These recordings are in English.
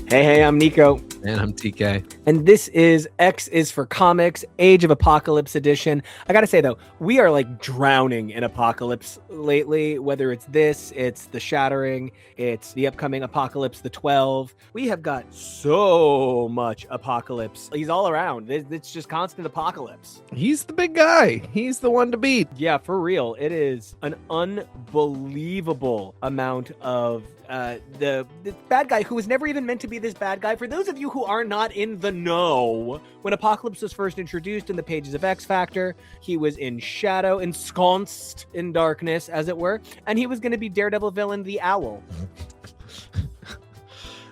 Hey, I'm Nico. And I'm TK. And this is X is for Comics, Age of Apocalypse edition. I gotta say, though, we are like drowning in Apocalypse lately, whether it's this, it's The Shattering, it's the upcoming Apocalypse the 12. We have got so much Apocalypse. He's all around. It's just constant Apocalypse. He's the big guy. He's the one to beat. Yeah, for real. It is an unbelievable amount of the bad guy who was never even meant to be this bad guy. For those of you who are not in the know, when Apocalypse was first introduced in the pages of X Factor, he was in shadow, ensconced in darkness, as it were, and he was going to be Daredevil villain the Owl.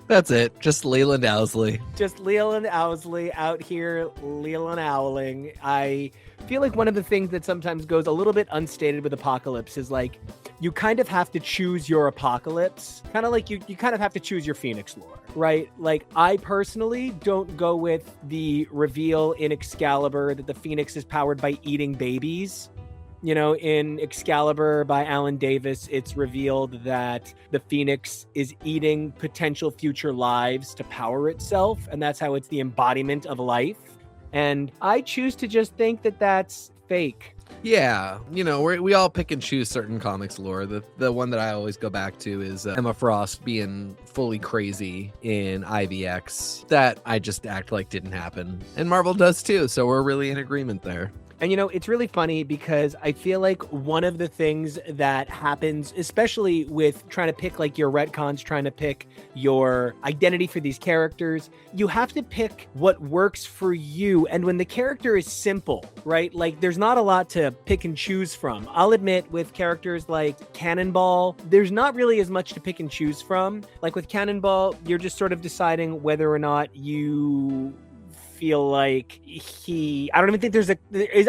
That's it. Just Leland Owsley. Just Leland Owsley out here, Leland Owling. I feel like one of the things that sometimes goes a little bit unstated with Apocalypse is like, you kind of have to choose your Apocalypse. Kind of like you kind of have to choose your Phoenix lore, right? Like, I personally don't go with the reveal in X-Calibre that the Phoenix is powered by eating babies. You know, in X-Calibre by Alan Davis, it's revealed that the Phoenix is eating potential future lives to power itself, and that's how it's the embodiment of life. And I choose to just think that that's fake. Yeah, you know, we all pick and choose certain comics lore. The one that I always go back to is Emma Frost being fully crazy in IVX. That I just act like didn't happen. And Marvel does too, so we're really in agreement there. And, you know, it's really funny because I feel like one of the things that happens, especially with trying to pick like your retcons, trying to pick your identity for these characters, you have to pick what works for you. And when the character is simple, right? Like, there's not a lot to pick and choose from. I'll admit with characters like Cannonball, there's not really as much to pick and choose from. Like with Cannonball, you're just sort of deciding whether or not you feel like I don't even think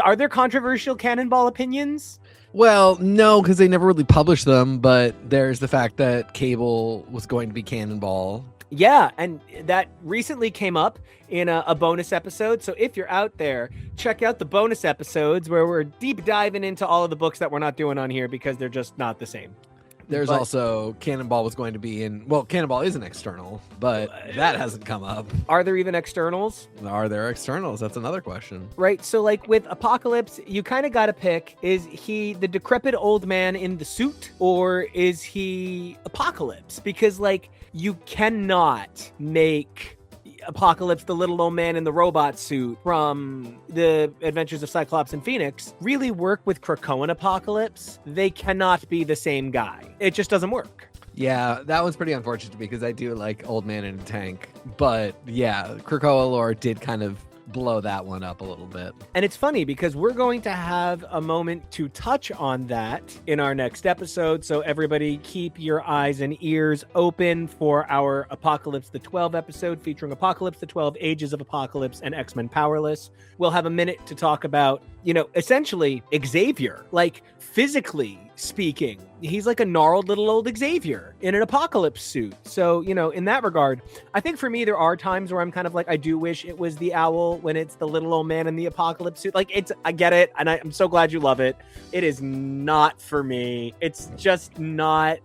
are there controversial Cannonball opinions? Well, no, because they never really published them, but there's the fact that Cable was going to be Cannonball. Yeah, and that recently came up in a bonus episode. So if you're out there, check out the bonus episodes where we're deep diving into all of the books that we're not doing on here because they're just not the same. There's also Cannonball was going to be in, well, Cannonball is an external, but that hasn't come up. Are there even externals? Are there externals? That's another question. Right. So like with Apocalypse, you kind of got to pick, is he the decrepit old man in the suit or is he Apocalypse? Because like you cannot make Apocalypse, the little old man in the robot suit from the Adventures of Cyclops and Phoenix, really work with Krakoan Apocalypse. They cannot be the same guy. It just doesn't work. Yeah, that one's pretty unfortunate because I do like Old Man in a Tank. But yeah, Krakoa lore did kind of blow that one up a little bit. And it's funny because we're going to have a moment to touch on that in our next episode. So everybody keep your eyes and ears open for our Apocalypse the 12 episode featuring Apocalypse the 12, Ages of Apocalypse, and X-Men Powerless. We'll have a minute to talk about, you know, essentially Xavier, like physically speaking. He's like a gnarled little old Xavier in an Apocalypse suit. So, you know, in that regard, I think for me, there are times where I'm kind of like, I do wish it was the Owl when it's the little old man in the Apocalypse suit. Like, I get it. And I'm so glad you love it. It is not for me. It's just not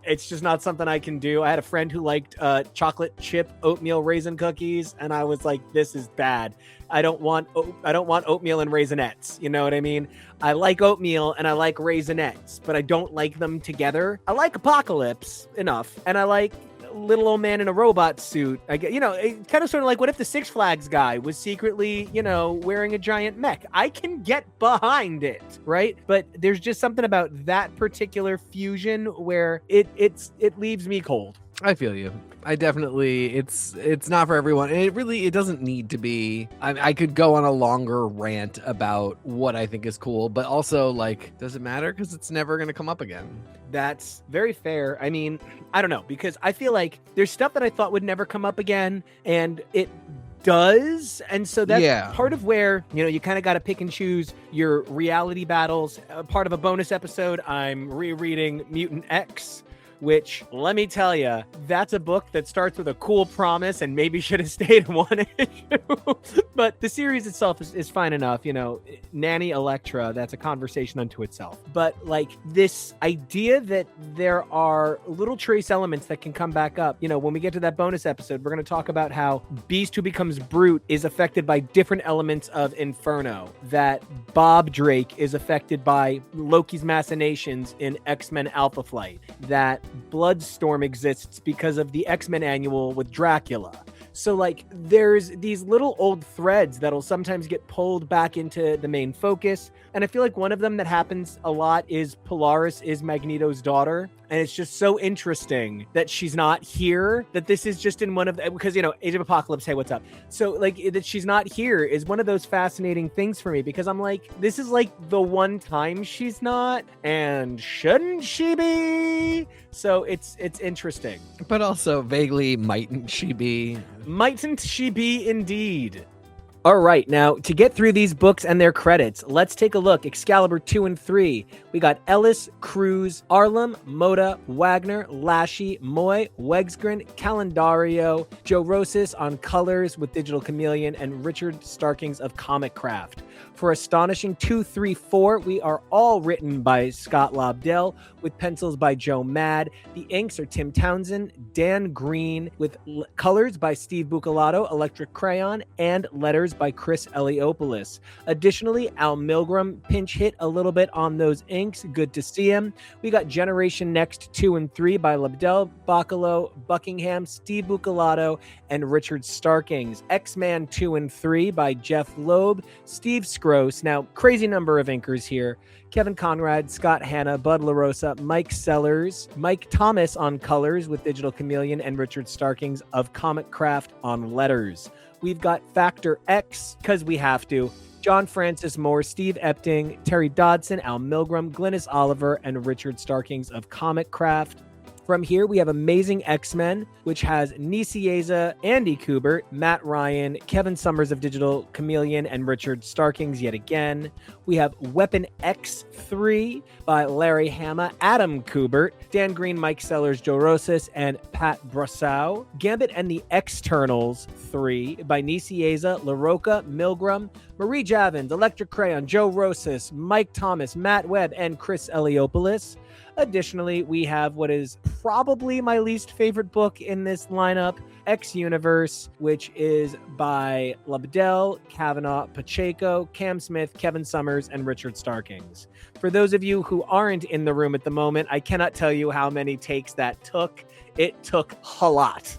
something I can do. I had a friend who liked chocolate chip oatmeal raisin cookies. And I was like, this is bad. I don't want oatmeal and raisinets. You know what I mean? I like oatmeal and I like raisinets, but I don't like them together. I like Apocalypse enough, and I like little old man in a robot suit. I get, you know, it kind of sort of like, what if the Six Flags guy was secretly, you know, wearing a giant mech? I can get behind it, right? But there's just something about that particular fusion where it leaves me cold. I feel you. I definitely, it's not for everyone. And it doesn't need to be. I could go on a longer rant about what I think is cool, but also like, does it matter? Because it's never going to come up again. That's very fair. I mean, I don't know, because I feel like there's stuff that I thought would never come up again, and it does. And so that's part of where, you know, you kind of got to pick and choose your reality battles. Part of a bonus episode, I'm rereading Mutant X, which, let me tell you, that's a book that starts with a cool promise and maybe should have stayed in one issue. But the series itself is fine enough. You know, Nanny Elektra, that's a conversation unto itself. But like this idea that there are little trace elements that can come back up. You know, when we get to that bonus episode, we're going to talk about how Beast who becomes Brute is affected by different elements of Inferno, that Bob Drake is affected by Loki's machinations in X-Men Alpha Flight, that Bloodstorm exists because of the X-Men annual with Dracula. So like there's these little old threads that'll sometimes get pulled back into the main focus. And I feel like one of them that happens a lot is Polaris is Magneto's daughter. And it's just so interesting that she's not here, that this is just in one of the, because, you know, Age of Apocalypse, hey, what's up? So like that she's not here is one of those fascinating things for me, because I'm like, this is like the one time she's not, and shouldn't she be? So it's interesting. But also vaguely, mightn't she be? Mightn't she be indeed? All right, now to get through these books and their credits, let's take a look. Excalibur 2 and 3. We got Ellis, Cruz, Arlem, Moda, Wagner, Lashy, Moy, Wegsgren, Calendario, Joe Rosas on colors with Digital Chameleon, and Richard Starkings of Comic Craft. For Astonishing 2, 3, 4, we are all written by Scott Lobdell with pencils by Joe Mad. The inks are Tim Townsend, Dan Green, with colors by Steve Bucalato, Electric Crayon, and letters by Chris Eliopoulos. Additionally, Al Milgram pinch hit a little bit on those inks. Good to see him. We got Generation Next 2 and 3 by Lobdell, Bacalo, Buckingham, Steve Bucalato, and Richard Starkings. X-Man 2 and 3 by Jeff Loeb, Steve Scrose. Now, crazy number of inkers here. Kevin Conrad, Scott Hanna, Bud LaRosa, Mike Sellers, Mike Thomas on colors with Digital Chameleon, and Richard Starkings of Comic Craft on letters. We've got Factor X, because we have to. John Francis Moore, Steve Epting, Terry Dodson, Al Milgram, Glynis Oliver, and Richard Starkings of Comic Craft. From here, we have Amazing X-Men, which has Nicieza, Andy Kubert, Matt Ryan, Kevin Summers of Digital Chameleon, and Richard Starkings yet again. We have Weapon X3 by Larry Hama, Adam Kubert, Dan Green, Mike Sellers, Joe Rosas, and Pat Brossow. Gambit and the X-Ternals 3 by Nicieza, LaRocca, Milgram, Marie Javins, Electric Crayon, Joe Rosas, Mike Thomas, Matt Webb, and Chris Eliopoulos. Additionally, we have what is probably my least favorite book in this lineup, X Universe, which is by Lobdell, Kavanaugh, Pacheco, Cam Smith, Kevin Summers, and Richard Starkings. For those of you who aren't in the room at the moment, I cannot tell you how many takes that took. It took a lot.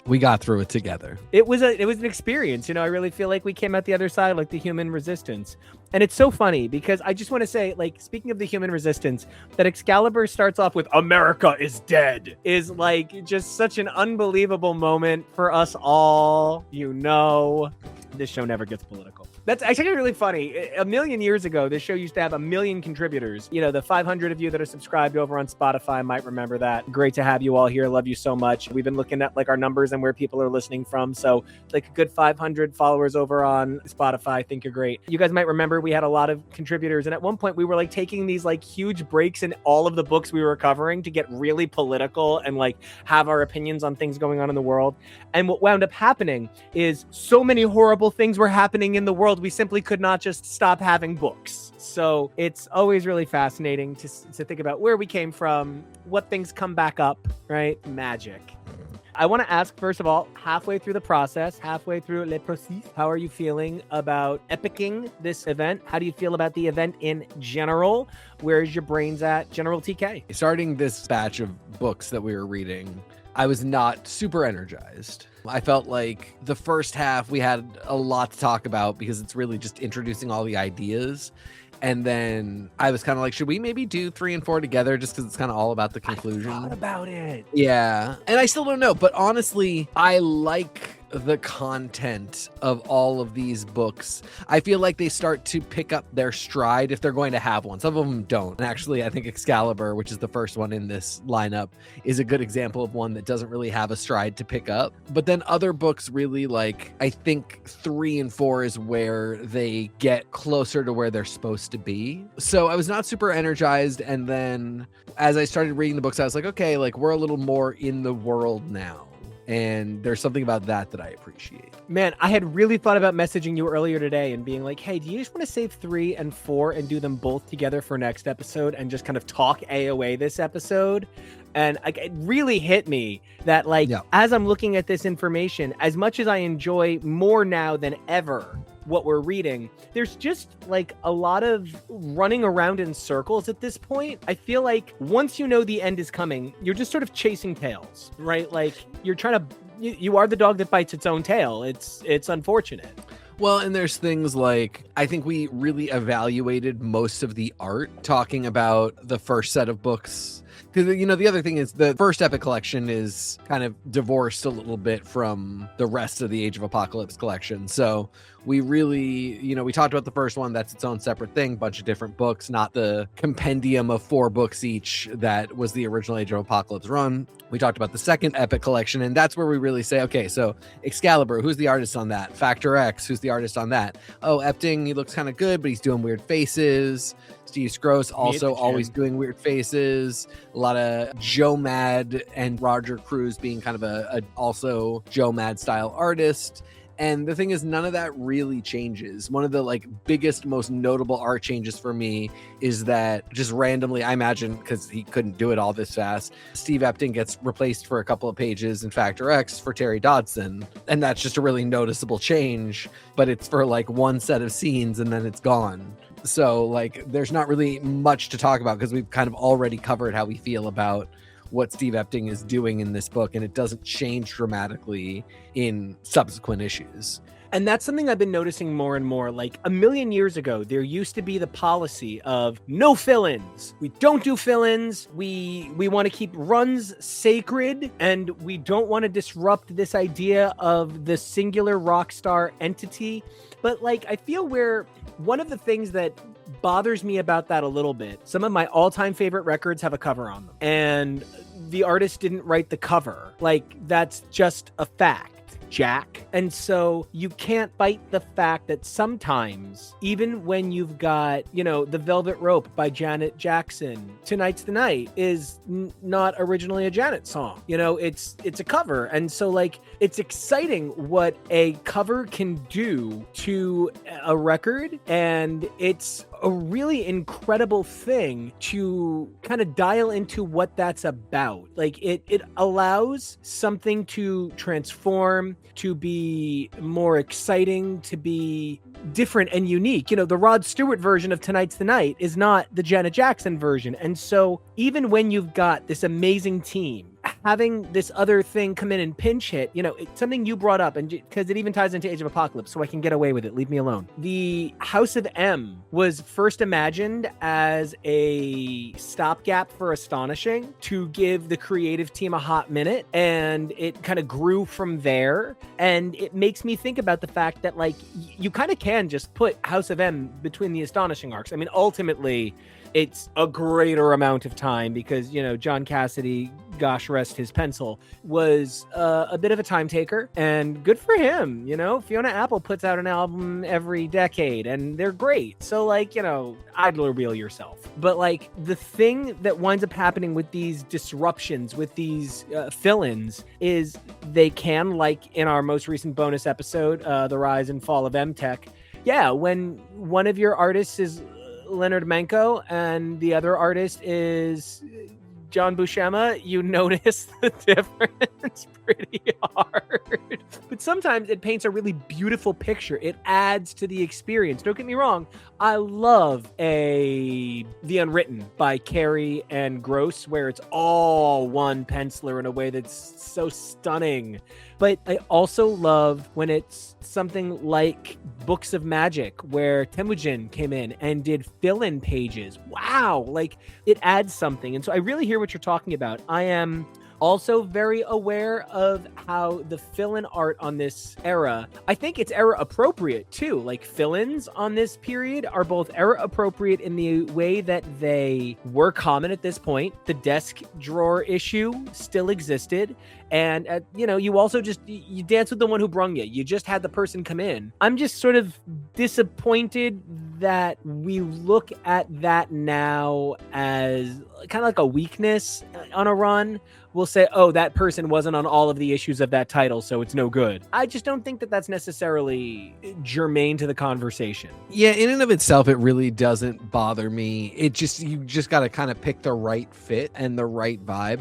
We got through it together. It was an experience. You know, I really feel like we came out the other side like the Human Resistance. And it's so funny because I just want to say, like, speaking of the Human Resistance, that Excalibur starts off with "America is dead" is like just such an unbelievable moment for us all. You know, this show never gets political. That's actually really funny. A million years ago, this show used to have 1 million contributors. You know, the 500 of you that are subscribed over on Spotify might remember that. Great to have you all here. Love you so much. We've been looking at like our numbers and where people are listening from. So like a good 500 followers over on Spotify. I think you're great. You guys might remember we had a lot of contributors. And at one point we were like taking these like huge breaks in all of the books we were covering to get really political and like have our opinions on things going on in the world. And what wound up happening is so many horrible things were happening in the world. We simply could not just stop having books. So it's always really fascinating to think about where we came from, what things come back up, right? Magic. I want to ask, first of all, halfway through the process, halfway through le process, how are you feeling about epicing this event? How do you feel about the event in general? Where's your brains at, General TK? Starting this batch of books that we were reading, I was not super energized. I felt like the first half we had a lot to talk about because it's really just introducing all the ideas. And then I was kind of like, should we maybe do 3 and 4 together just because it's kind of all about the conclusion? I thought about it. Yeah. And I still don't know. But honestly, I like the content of all of these books, I feel like they start to pick up their stride if they're going to have one. Some of them don't. And actually, I think X-Calibre, which is the first one in this lineup, is a good example of one that doesn't really have a stride to pick up. But then other books really, like, I think 3 and 4 is where they get closer to where they're supposed to be. So I was not super energized. And then as I started reading the books, I was like, okay, like we're a little more in the world now. And there's something about that I appreciate. Man, I had really thought about messaging you earlier today and being like, hey, do you just want to save 3 and 4 and do them both together for next episode and just kind of talk AOA this episode? And it really hit me that, like, as I'm looking at this information, as much as I enjoy more now than ever what we're reading, there's just like a lot of running around in circles at this point. I feel like once you know the end is coming, you're just sort of chasing tails, right? Like you're trying to, you are the dog that bites its own tail. It's unfortunate. Well, and there's things like, I think we really evaluated most of the art talking about the first set of books. Because, you know, the other thing is the first Epic collection is kind of divorced a little bit from the rest of the Age of Apocalypse collection. So we really, you know, we talked about the first one. That's its own separate thing, bunch of different books, not the compendium of 4 books each that was the original Age of Apocalypse run. We talked about the second Epic collection, and that's where we really say, okay, so X-Calibre, who's the artist on that? Factor X, who's the artist on that? Oh, Epting, he looks kind of good, but he's doing weird faces. Steve Scroce also always doing weird faces. A lot of Joe Mad and Roger Cruz being kind of a also Joe Mad style artist. And the thing is, none of that really changes. One of the like biggest, most notable art changes for me is that just randomly, I imagine, because he couldn't do it all this fast, Steve Epting gets replaced for a couple of pages in Factor X for Terry Dodson. And that's just a really noticeable change, but it's for like one set of scenes and then it's gone. So like, there's not really much to talk about because we've kind of already covered how we feel about what Steve Epting is doing in this book, and it doesn't change dramatically in subsequent issues. And that's something I've been noticing more and more. Like a million years ago, there used to be the policy of no fill-ins. We don't do fill-ins. We want to keep runs sacred, and we don't want to disrupt this idea of the singular rock star entity. But like, I feel where one of the things that bothers me about that a little bit, some of my all-time favorite records have a cover on them, and the artist didn't write the cover. Like, that's just a fact, Jack. And so you can't fight the fact that sometimes, even when you've got, you know, The Velvet Rope by Janet Jackson, Tonight's the Night is not originally a Janet song. You know, it's a cover. And so like, it's exciting what a cover can do to a record. And it's a really incredible thing to kind of dial into what that's about. Like it allows something to transform, to be more exciting, to be different and unique. You know, the Rod Stewart version of Tonight's the Night is not the Janet Jackson version. And so even when you've got this amazing team, having this other thing come in and pinch hit, you know, it's something you brought up, and because it even ties into Age of Apocalypse, so I can get away with it. Leave me alone. The House of M was first imagined as a stopgap for Astonishing to give the creative team a hot minute, and it kind of grew from there. And it makes me think about the fact that, like, you kind of can just put House of M between the Astonishing arcs. I mean, ultimately, it's a greater amount of time because, you know, John Cassidy, gosh rest his pencil, was a bit of a time taker, and good for him. You know, Fiona Apple puts out an album every decade and they're great. So like, you know, idler wheel yourself. But like, the thing that winds up happening with these disruptions, with these fill-ins, is they can, like in our most recent bonus episode, The Rise and Fall of M-Tech. Yeah, when one of your artists is Leonard Menko and the other artist is John Buscema, you notice the difference pretty hard. But sometimes it paints a really beautiful picture. It adds to the experience. Don't get me wrong. I love The Unwritten by Carey and Gross, where it's all one penciler in a way that's so stunning. But I also love when it's something like Books of Magic, where Temujin came in and did fill-in pages. Wow, like it adds something. And so I really hear what you're talking about. I am Also very aware of how the fill-in art on this era, I think it's era appropriate too. Like fill-ins on this period are both era appropriate in the way that they were common at this point. The desk drawer issue still existed. And, you also you dance with the one who brung you. You just had the person come in. I'm just sort of disappointed that we look at that now as kind of like a weakness on a run. We'll say, oh, that person wasn't on all of the issues of that title, so it's no good. I just don't think that that's necessarily germane to the conversation. Yeah, in and of itself, it really doesn't bother me. You just got to kind of pick the right fit and the right vibe.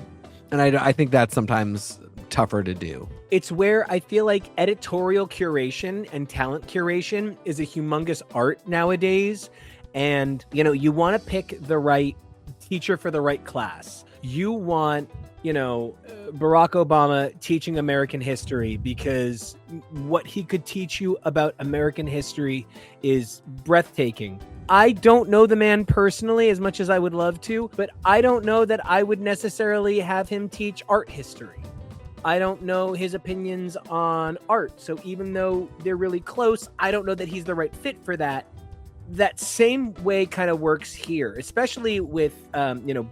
And I think that's sometimes tougher to do. It's where I feel like editorial curation and talent curation is a humongous art nowadays. And, you want to pick the right teacher for the right class. You want, Barack Obama teaching American history because what he could teach you about American history is breathtaking. I don't know the man personally as much as I would love to, but I don't know that I would necessarily have him teach art history. I don't know his opinions on art. So even though they're really close, I don't know that he's the right fit for that. That same way kind of works here, especially with,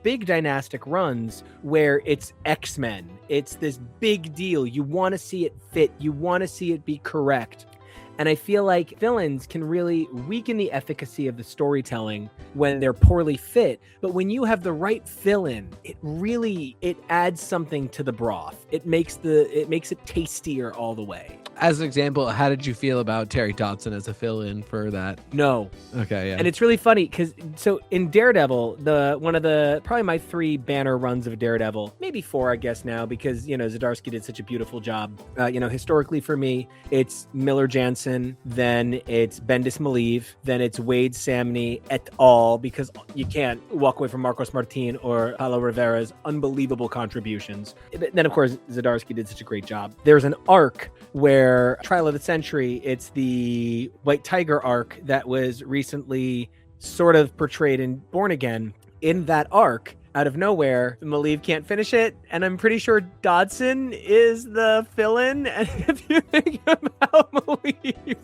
big dynastic runs where it's X-Men. It's this big deal. You want to see it fit. You want to see it be correct. And I feel like villains can really weaken the efficacy of the storytelling when they're poorly fit. But when you have the right villain, it adds something to the broth. It makes it tastier all the way. As an example, how did you feel about Terry Dodson as a fill-in for that? No. Okay, yeah. And it's really funny because in Daredevil, one of the probably my 3 banner runs of Daredevil, maybe 4, I guess now, because Zdarsky did such a beautiful job. Historically for me, it's Miller Jansen, then it's Bendis Malieve, then it's Wade Samney et al. Because you can't walk away from Marcos Martin or Paulo Rivera's unbelievable contributions. Then of course Zdarsky did such a great job. There's an arc where Trial of the Century, it's the White Tiger arc that was recently sort of portrayed in Born Again. In that arc, out of nowhere, Malieve can't finish it, and I'm pretty sure Dodson is the fill-in. And if you think about Malieve,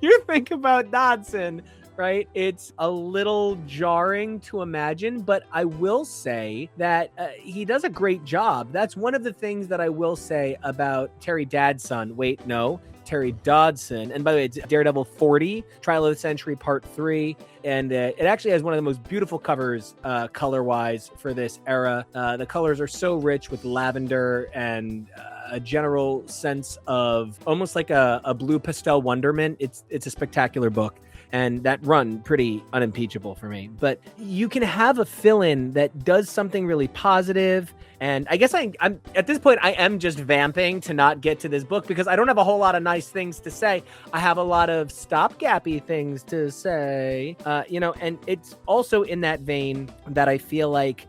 you think about Dodson, right? It's a little jarring to imagine, but I will say that he does a great job. That's one of the things that I will say about Terry Dodson. Wait, no. Terry Dodson. And by the way, it's Daredevil 40, Trial of the Century Part 3. And it actually has one of the most beautiful covers color-wise for this era. The colors are so rich with lavender and a general sense of almost like a blue pastel wonderment. It's a spectacular book. And that run, pretty unimpeachable for me. But you can have a fill-in that does something really positive. And I guess I'm at this point, I am just vamping to not get to this book because I don't have a whole lot of nice things to say. I have a lot of stopgappy things to say, and it's also in that vein that I feel like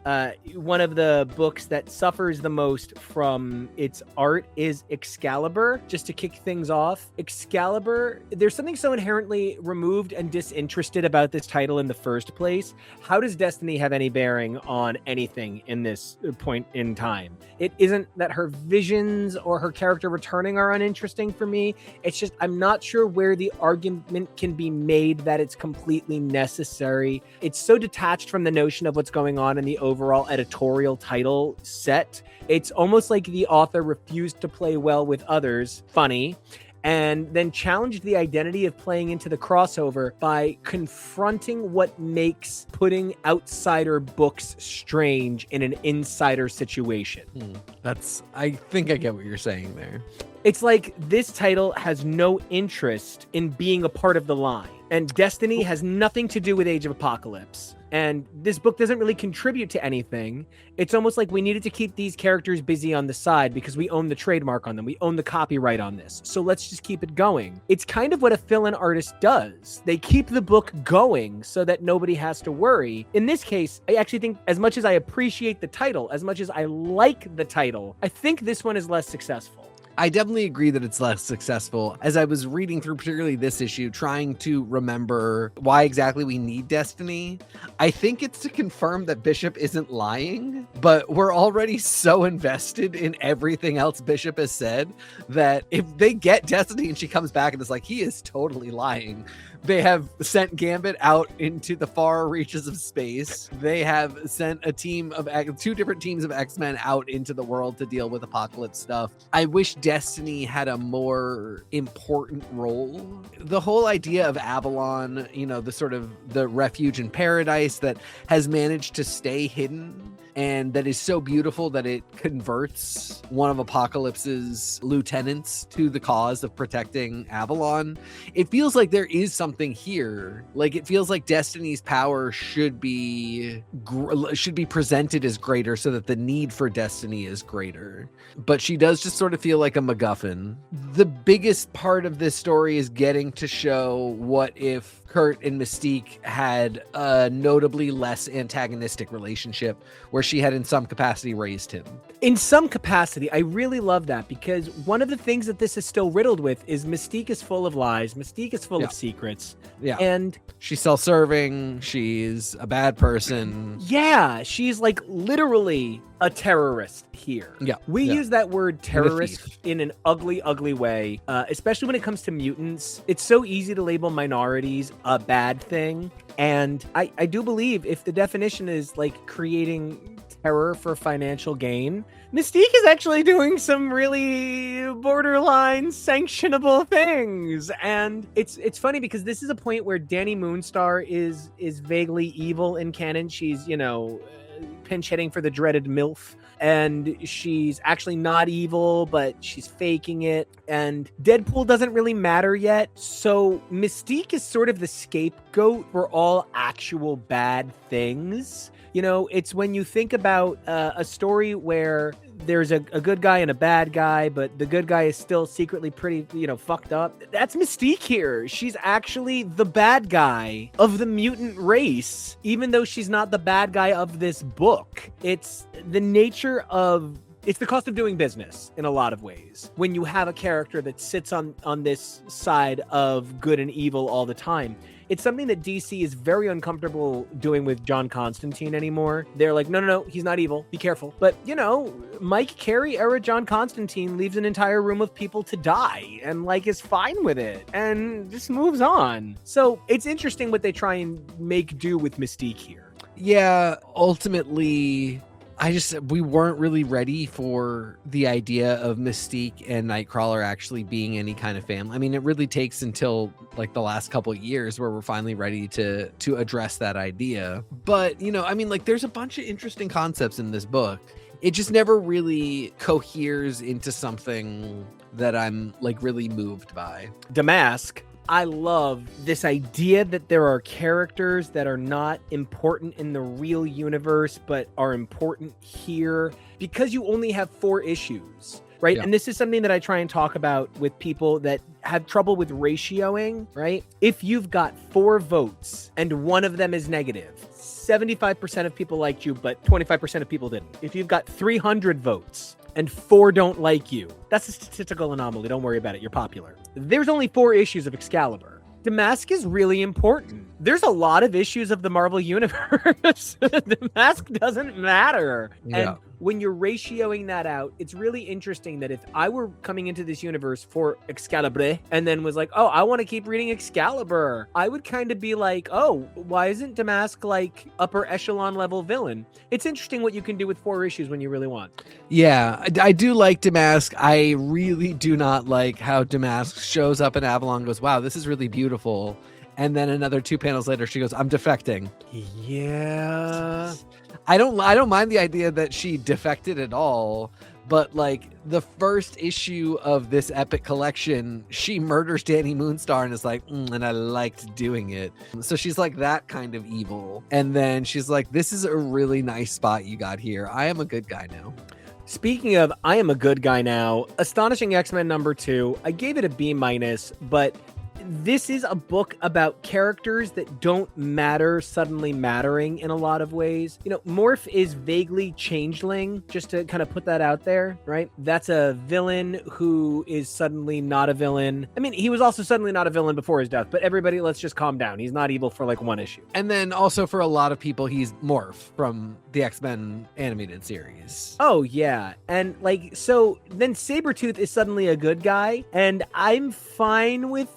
one of the books that suffers the most from its art is X-Calibre. Just to kick things off, X-Calibre, there's something so inherently removed and disinterested about this title in the first place. How does Destiny have any bearing on anything in this point in time? It isn't that her visions or her character returning are uninteresting for me. It's just I'm not sure where the argument can be made that it's completely necessary. It's so detached from the notion of what's going on in the overall editorial title set. It's almost like the author refused to play well with others. Funny. And then challenged the identity of playing into the crossover by confronting what makes putting outsider books strange in an insider situation. I think I get what you're saying there. It's like this title has no interest in being a part of the line. And Destiny has nothing to do with Age of Apocalypse. And this book doesn't really contribute to anything. It's almost like we needed to keep these characters busy on the side because we own the trademark on them. We own the copyright on this. So let's just keep it going. It's kind of what a fill-in artist does. They keep the book going so that nobody has to worry. In this case, I actually think as much as I appreciate the title, as much as I like the title, I think this one is less successful. I definitely agree that it's less successful. As I was reading through, particularly this issue, trying to remember why exactly we need Destiny, I think it's to confirm that Bishop isn't lying, but we're already so invested in everything else Bishop has said that if they get Destiny and she comes back and is like, he is totally lying. They have sent Gambit out into the far reaches of space. They have sent a team of 2 different teams of X-Men out into the world to deal with apocalypse stuff. I wish Destiny had a more important role. The whole idea of Avalon, you know, the sort of the refuge in paradise that has managed to stay hidden and that is so beautiful that it converts one of Apocalypse's lieutenants to the cause of protecting Avalon. It feels like there is something here. Like, it feels like Destiny's power should be presented as greater so that the need for Destiny is greater. But she does just sort of feel like a MacGuffin. The biggest part of this story is getting to show what if Kurt and Mystique had a notably less antagonistic relationship where she had in some capacity raised him. In some capacity, I really love that, because one of the things that this is still riddled with is Mystique is full of lies. Mystique is full of secrets. Yeah. And she's self-serving. She's a bad person. Yeah. She's like literally a terrorist here. Yeah. We use that word terrorist in an ugly, ugly way, especially when it comes to mutants. It's so easy to label minorities a bad thing. And I do believe if the definition is like creating terror for financial gain, Mystique is actually doing some really borderline sanctionable things. And it's funny because this is a point where Dani Moonstar is vaguely evil in canon. She's, you know, pinch hitting for the dreaded MILF, and she's actually not evil, but she's faking it, and Deadpool doesn't really matter yet, so Mystique is sort of the scapegoat for all actual bad things. You know, it's when you think about a story where there's a good guy and a bad guy, but the good guy is still secretly pretty, you know, fucked up. That's Mystique here. She's actually the bad guy of the mutant race, even though she's not the bad guy of this book. It's the nature of... It's the cost of doing business in a lot of ways. When you have a character that sits on this side of good and evil all the time. It's something that DC is very uncomfortable doing with John Constantine anymore. They're like, no, he's not evil. Be careful. But, you know, Mike Carey era John Constantine leaves an entire room of people to die and, like, is fine with it and just moves on. So it's interesting what they try and make do with Mystique here. Yeah, ultimately... we weren't really ready for the idea of Mystique and Nightcrawler actually being any kind of family. I mean, it really takes until like the last couple of years where we're finally ready to address that idea. But, you know, I mean, like, there's a bunch of interesting concepts in this book. It just never really coheres into something that I'm like really moved by. Damask. I love this idea that there are characters that are not important in the real universe, but are important here because you only have 4 issues, right? Yeah. And this is something that I try and talk about with people that have trouble with ratioing, right? If you've got 4 votes and one of them is negative, 75% of people liked you, but 25% of people didn't. If you've got 300 votes and 4 don't like you, that's a statistical anomaly. Don't worry about it. You're popular. There's only 4 issues of X-Calibre. Damask is really important. There's a lot of issues of the Marvel Universe. Damask doesn't matter. Yeah. And when you're ratioing that out, it's really interesting that if I were coming into this universe for X-Calibre and then was like, oh, I want to keep reading X-Calibre, I would kind of be like, oh, why isn't Damask like upper echelon level villain? It's interesting what you can do with 4 issues when you really want. Yeah, I do like Damask. I really do not like how Damask shows up in Avalon and goes, wow, this is really beautiful. And then another 2 panels later, she goes, I'm defecting. Yeah. I don't mind the idea that she defected at all, but like the first issue of this epic collection, she murders Dani Moonstar and is like, and I liked doing it. So she's like that kind of evil. And then she's like, this is a really nice spot you got here. I am a good guy now. Speaking of, I am a good guy now, Astonishing X-Men number 2, I gave it a B-, but this is a book about characters that don't matter suddenly mattering in a lot of ways. You know, Morph is vaguely changeling, just to kind of put that out there, right? That's a villain who is suddenly not a villain. I mean, he was also suddenly not a villain before his death, but everybody, let's just calm down. He's not evil for like one issue. And then also for a lot of people, he's Morph from the X-Men animated series. Oh, yeah. And like, so then Sabretooth is suddenly a good guy, and I'm fine with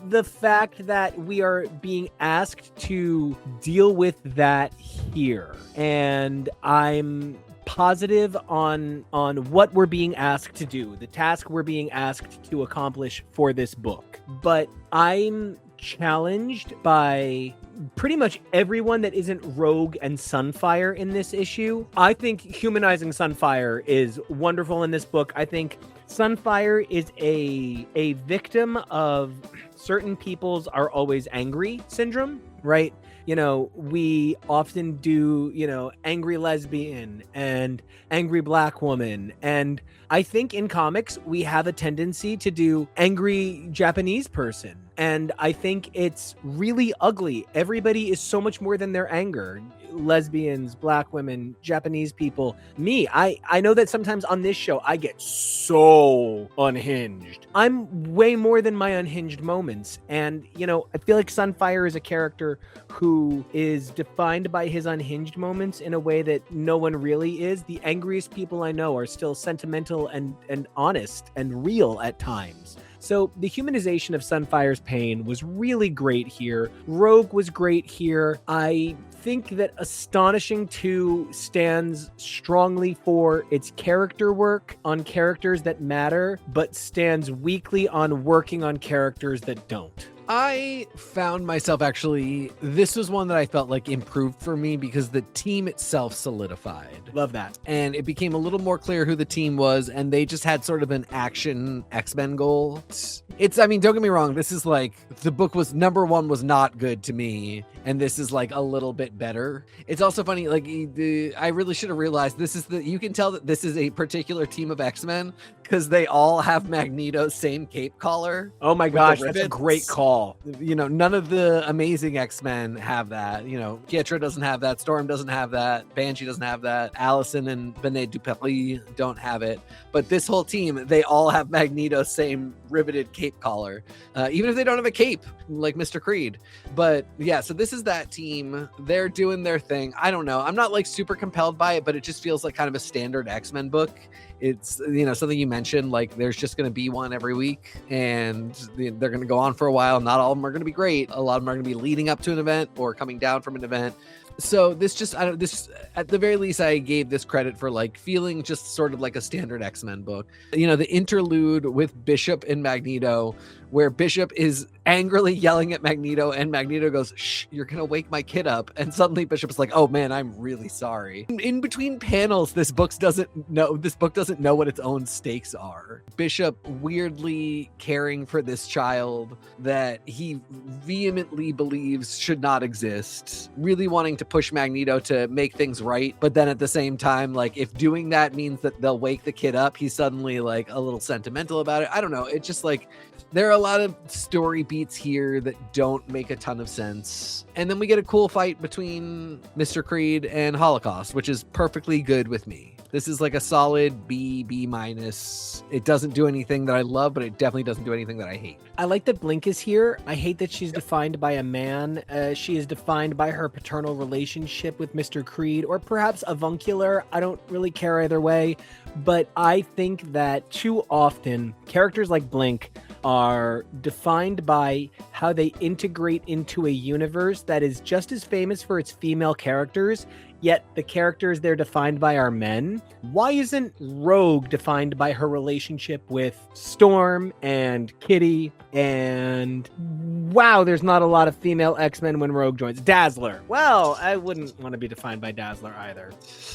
the fact that we are being asked to deal with that here. And I'm positive on what we're being asked to do, the task we're being asked to accomplish for this book. But I'm challenged by pretty much everyone that isn't Rogue and Sunfire in this issue. I think humanizing Sunfire is wonderful in this book. I think Sunfire is a victim of certain people's are always angry syndrome, right? You know, we often do, you know, angry lesbian and angry black woman. And I think in comics, we have a tendency to do angry Japanese person. And I think it's really ugly. Everybody is so much more than their anger. Lesbians, black women, Japanese people. Me, I know that sometimes on this show, I get so unhinged. I'm way more than my unhinged moments. And, you know, I feel like Sunfire is a character who is defined by his unhinged moments in a way that no one really is. The angriest people I know are still sentimental and honest and real at times. So the humanization of Sunfire's pain was really great here. Rogue was great here. I think that Astonishing 2 stands strongly for its character work on characters that matter, but stands weakly on working on characters that don't. I found myself actually, this was one that I felt like improved for me because the team itself solidified. Love that. And it became a little more clear who the team was, and they just had sort of an action X-Men goal. I mean, don't get me wrong, this is like, the book was, number one was not good to me, and this is like a little bit better. It's also funny, like, I really should have realized you can tell that this is a particular team of X-Men because they all have Magneto's same cape collar. Oh my gosh, that's a great call. You know, none of the Amazing X-Men have that. You know, Pietro doesn't have that. Storm doesn't have that. Banshee doesn't have that. Allison and Benet Duperly don't have it. But this whole team, they all have Magneto's same riveted cape collar, even if they don't have a cape, like Mr. Creed. But yeah, so this is that team. They're doing their thing. I don't know. I'm not like super compelled by it, but it just feels like kind of a standard X-Men book. It's, you know, something you mentioned, like there's just going to be one every week and they're going to go on for a while. Not all of them are going to be great. A lot of them are going to be leading up to an event or coming down from an event. So this at the very least, I gave this credit for like feeling just sort of like a standard X-Men book. You know, the interlude with Bishop and Magneto, where Bishop is angrily yelling at Magneto and Magneto goes, "Shh, you're going to wake my kid up." And suddenly Bishop's like, "Oh man, I'm really sorry." In between panels, this book doesn't know what its own stakes are. Bishop weirdly caring for this child that he vehemently believes should not exist, really wanting to push Magneto to make things right. But then at the same time, like if doing that means that they'll wake the kid up, he's suddenly like a little sentimental about it. I don't know. It's just like, there are a lot of story beats here that don't make a ton of sense. And then we get a cool fight between Mr. Creed and Holocaust, which is perfectly good with me. This is like a solid B minus. It doesn't do anything that I love, but it definitely doesn't do anything that I hate. I like that Blink is here. I hate that she's defined by a man. She is defined by her paternal relationship with Mr. Creed, or perhaps avuncular. I don't really care either way. But I think that too often characters like Blink are defined by how they integrate into a universe that is just as famous for its female characters, yet the characters they're defined by are men. Why isn't Rogue defined by her relationship with Storm and Kitty? And wow, there's not a lot of female X-Men when Rogue joins. Dazzler. Well, I wouldn't want to be defined by Dazzler either.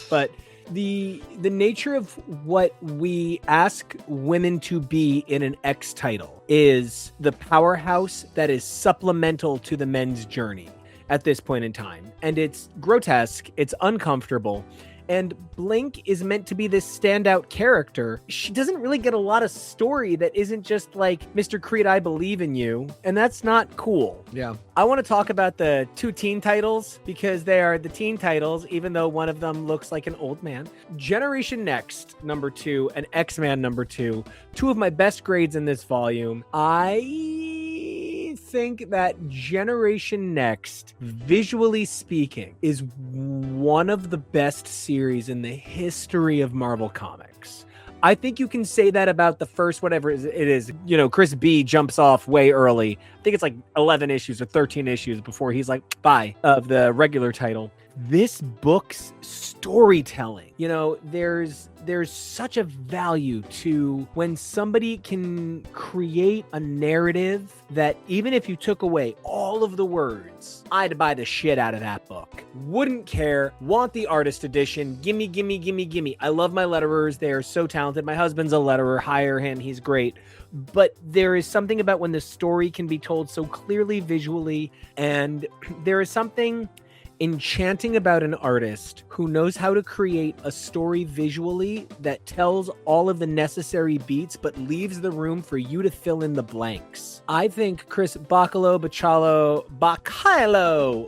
But the nature of what we ask women to be in an X title is the powerhouse that is supplemental to the men's journey at this point in time. And it's grotesque, it's uncomfortable, And Blink is meant to be this standout character. She doesn't really get a lot of story that isn't just like, Mr. Creed, I believe in you. And that's not cool. Yeah. I want to talk about the 2 teen titles because they are the teen titles, even though one of them looks like an old man. Generation Next, number 2, and X-Men, number 2. 2 of my best grades in this volume. I think that Generation Next, visually speaking, is one of the best series in the history of Marvel Comics. I think you can say that about the first, whatever it is. You know, Chris B jumps off way early. I think it's like 11 issues or 13 issues before he's like, bye, of the regular title. This book's storytelling, you know, there's such a value to when somebody can create a narrative that even if you took away all of the words, I'd buy the shit out of that book. Wouldn't care. Want the artist edition. Gimme, gimme, gimme, gimme. I love my letterers. They are so talented. My husband's a letterer. Hire him. He's great. But there is something about when the story can be told so clearly visually, and there is something enchanting about an artist who knows how to create a story visually that tells all of the necessary beats but leaves the room for you to fill in the blanks. I think Chris Bacalo,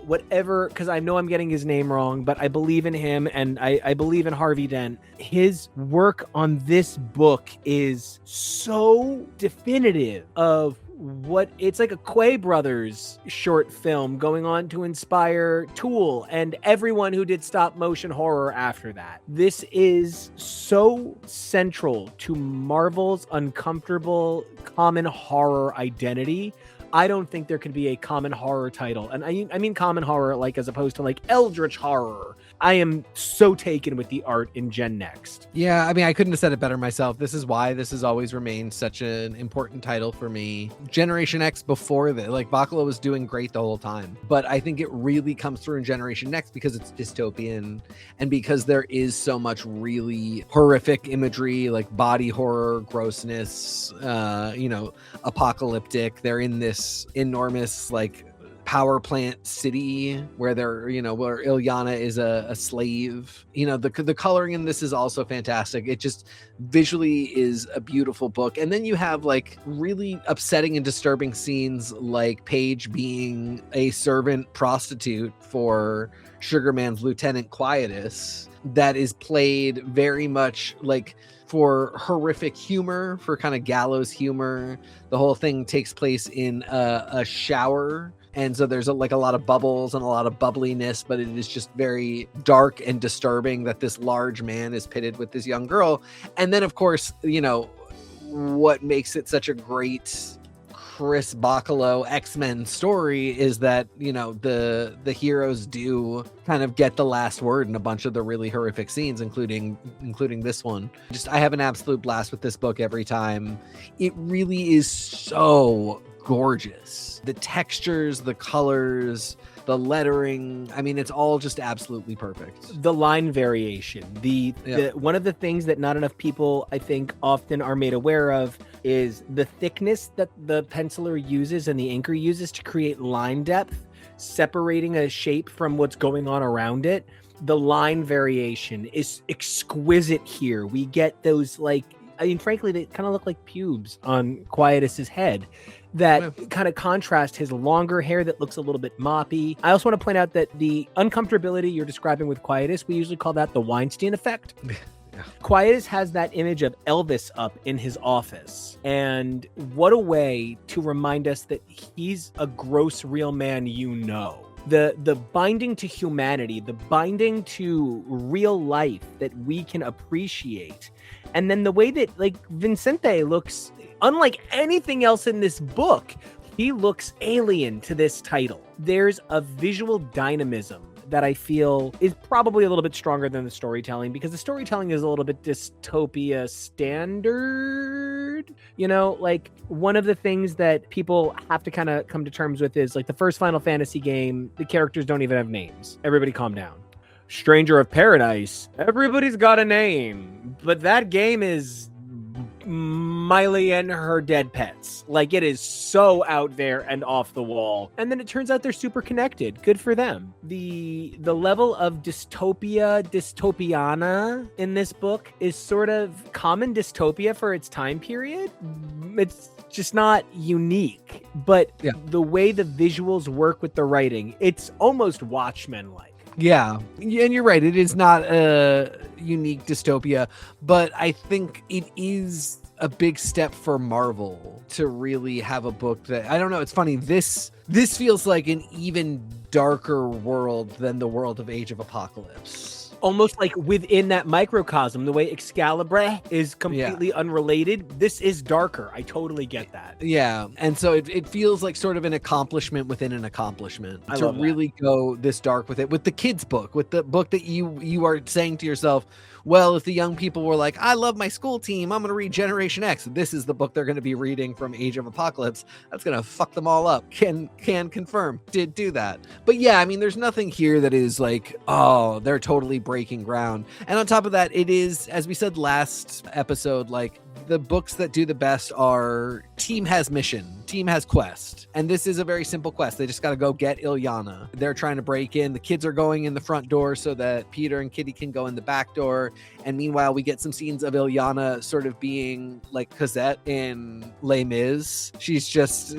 whatever, because I know I'm getting his name wrong, but I believe in him, and I believe in Harvey Dent. His work on this book is so definitive of what it's like, a Quay Brothers short film going on to inspire Tool and everyone who did stop motion horror after that. This is so central to Marvel's uncomfortable common horror identity. I don't think there could be a common horror title. And I mean common horror, like, as opposed to like eldritch horror. I am so taken with the art in Gen Next. Yeah, I mean, I couldn't have said it better myself. This is why this has always remained such an important title for me. Generation X before that, like, Bacalo was doing great the whole time. But I think it really comes through in Generation Next because it's dystopian and because there is so much really horrific imagery, like body horror, grossness, apocalyptic. They're in this enormous, like, power plant city where where Illyana is a slave. You know, the coloring in this is also fantastic. It just visually is a beautiful book. And then you have like really upsetting and disturbing scenes like Paige being a servant prostitute for Sugarman's Lieutenant Quietus that is played very much like for horrific humor, for kind of gallows humor. The whole thing takes place in a shower. And so there's a lot of bubbles and a lot of bubbliness, but it is just very dark and disturbing that this large man is pitted with this young girl. And then, of course, you know, what makes it such a great Chris Bacalo X-Men story is that, you know, the heroes do kind of get the last word in a bunch of the really horrific scenes, including this one. I have an absolute blast with this book every time. It really is so gorgeous. The textures, the colors, the lettering, I mean, it's all just absolutely perfect. The line variation, the one of the things that not enough people, I think, often are made aware of is the thickness that the penciler uses and the inker uses to create line depth, separating a shape from what's going on around it. The line variation is exquisite here. We get those, like, I mean, frankly, they kind of look like pubes on Quietus's head that kind of contrast his longer hair that looks a little bit moppy. I also want to point out that the uncomfortability you're describing with Quietus, we usually call that the Weinstein effect. Yeah. Quietus has that image of Elvis up in his office. And what a way to remind us that he's a gross, real man, you know. The binding to humanity, the binding to real life that we can appreciate. And then the way that, like, Vincente looks, unlike anything else in this book, he looks alien to this title. There's a visual dynamism that I feel is probably a little bit stronger than the storytelling, because the storytelling is a little bit dystopia standard. You know, like, one of the things that people have to kind of come to terms with is, like, the first Final Fantasy game, the characters don't even have names. Everybody calm down. Stranger of Paradise, everybody's got a name, but that game is Miley and her dead pets. Like, it is so out there and off the wall. And then it turns out they're super connected. Good for them. The level of dystopiana in this book is sort of common dystopia for its time period. It's just not unique, but the way the visuals work with the writing, it's almost Watchmen-like. Yeah, and you're right. It is not a unique dystopia, but I think it is a big step for Marvel to really have a book that, I don't know, it's funny. This feels like an even darker world than the world of Age of Apocalypse. Almost like within that microcosm, the way X-Calibre is completely unrelated. This is darker. I totally get that. Yeah. And so it feels like sort of an accomplishment within an accomplishment to really go this dark with it, with the kids book, with the book that you are saying to yourself, well, if the young people were like, I love my school team, I'm going to read Generation X, this is the book they're going to be reading from Age of Apocalypse, that's going to fuck them all up. Can confirm, did do that. But yeah, I mean, there's nothing here that is like, oh, they're totally breaking ground. And on top of that, it is, as we said last episode, like, the books that do the best are team has mission, team has quest. And this is a very simple quest. They just got to go get Illyana. They're trying to break in. The kids are going in the front door so that Peter and Kitty can go in the back door. And meanwhile, we get some scenes of Illyana sort of being like Cosette in Les Mis. She's just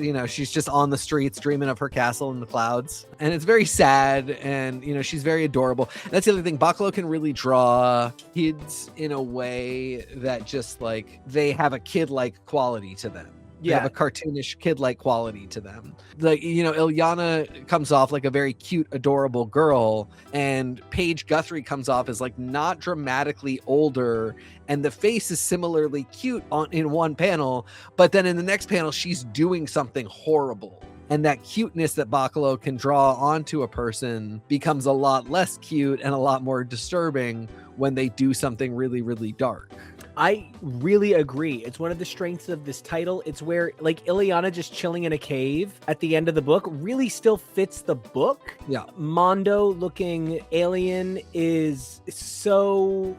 on the streets dreaming of her castle in the clouds. And it's very sad. And, she's very adorable. And that's the other thing. Bacalo can really draw kids in a way that just like they have a kid-like quality to them. They have a cartoonish kid-like quality to them. Like, Illyana comes off like a very cute, adorable girl, and Paige Guthrie comes off as like not dramatically older, and the face is similarly cute in one panel, but then in the next panel, she's doing something horrible. And that cuteness that Bacalo can draw onto a person becomes a lot less cute and a lot more disturbing when they do something really, really dark. I really agree. It's one of the strengths of this title. It's where like Illyana just chilling in a cave at the end of the book really still fits the book. Yeah. Mondo looking alien is so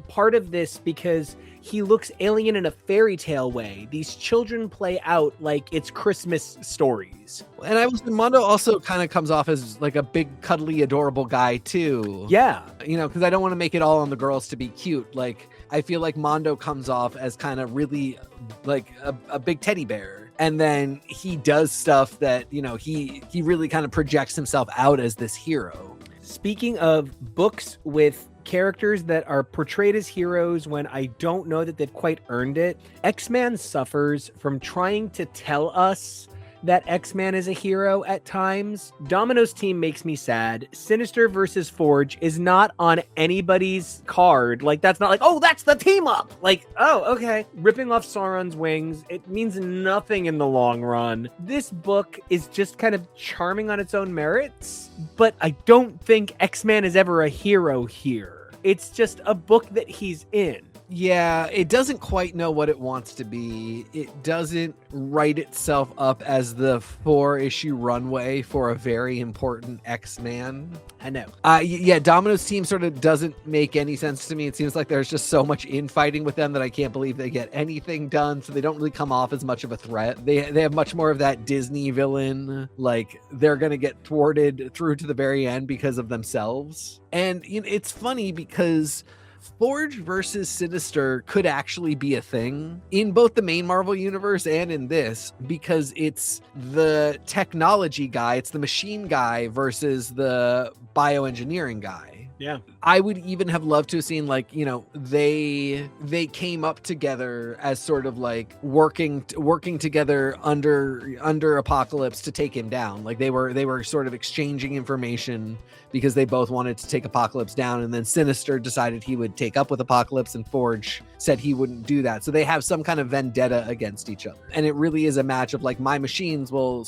part of this because he looks alien in a fairy tale way. These children play out like it's Christmas stories. And Mondo also kind of comes off as like a big, cuddly, adorable guy too. Yeah. Because I don't want to make it all on the girls to be cute. Like, I feel like Mondo comes off as kind of really like a big teddy bear. And then he does stuff that, he really kind of projects himself out as this hero. Speaking of books with characters that are portrayed as heroes when I don't know that they've quite earned it, X-Man suffers from trying to tell us that X-Man is a hero at times. Domino's team makes me sad. Sinister versus Forge is not on anybody's card. Like, that's not like, oh, that's the team up. Like, oh, okay. Ripping off Sauron's wings, it means nothing in the long run. This book is just kind of charming on its own merits, but I don't think X-Man is ever a hero here. It's just a book that he's in. Yeah, it doesn't quite know what it wants to be. It doesn't write itself up as the 4-issue runway for a very important X-Man. I know. Yeah, Domino's team sort of doesn't make any sense to me. It seems like there's just so much infighting with them that I can't believe they get anything done. So they don't really come off as much of a threat. They have much more of that Disney villain, like they're going to get thwarted through to the very end because of themselves. And it's funny because Forge versus Sinister could actually be a thing in both the main Marvel universe and in this, because it's the technology guy, it's the machine guy versus the bioengineering guy. Yeah. I would even have loved to have seen like, they came up together as sort of like working together under Apocalypse to take him down. Like they were sort of exchanging information because they both wanted to take Apocalypse down, and then Sinister decided he would take up with Apocalypse and Forge said he wouldn't do that. So they have some kind of vendetta against each other. And it really is a match of like, my machines will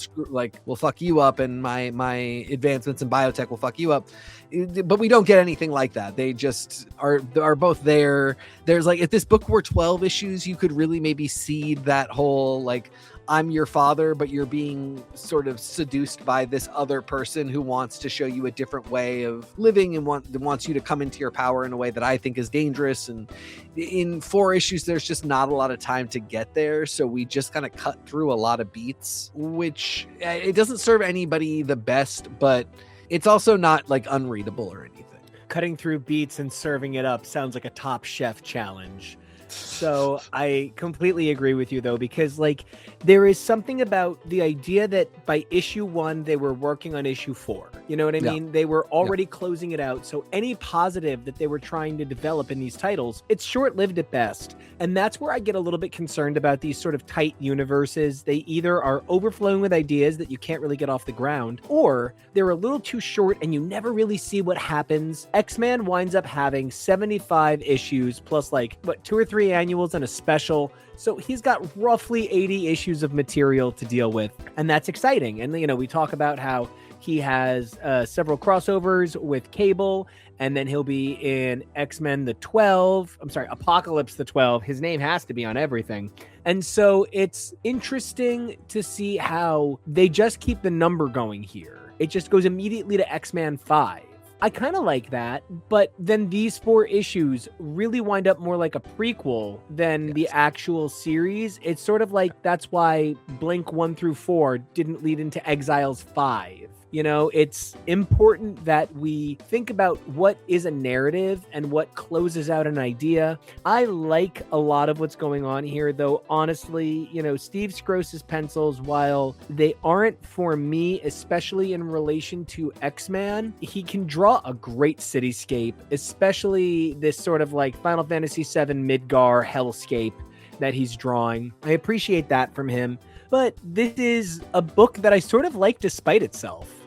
fuck you up and my advancements in biotech will fuck you up. But we don't get anything like like that. They just are both there. There's like, if this book were 12 issues, you could really maybe see that whole like, I'm your father, but you're being sort of seduced by this other person who wants to show you a different way of living and wants you to come into your power in a way that I think is dangerous. And in 4 issues, there's just not a lot of time to get there. So we just kind of cut through a lot of beats, which it doesn't serve anybody the best, but it's also not like unreadable or anything. Cutting through beats and serving it up sounds like a Top Chef challenge. So I completely agree with you, though, because like there is something about the idea that by issue 1, they were working on issue 4. You know what I mean? They were already closing it out. So any positive that they were trying to develop in these titles, it's short-lived at best. And that's where I get a little bit concerned about these sort of tight universes. They either are overflowing with ideas that you can't really get off the ground, or they're a little too short and you never really see what happens. X-Men winds up having 75 issues plus like, 2 or 3 annuals and a special. So he's got roughly 80 issues of material to deal with. And that's exciting. And, you know, we talk about how he has several crossovers with Cable, and then he'll be in X-Men the 12. I'm sorry, Apocalypse the 12. His name has to be on everything. And so it's interesting to see how they just keep the number going here. It just goes immediately to X-Men 5. I kind of like that, but then these 4 issues really wind up more like a prequel than the actual series. It's sort of like that's why Blink 1 through 4 didn't lead into Exiles 5. You know, it's important that we think about what is a narrative and what closes out an idea. I like a lot of what's going on here, though, honestly, you know, Steve Skroce's pencils, while they aren't for me, especially in relation to X-Men, he can draw a great cityscape, especially this sort of like Final Fantasy VII Midgar hellscape that he's drawing. I appreciate that from him, but this is a book that I sort of like despite itself.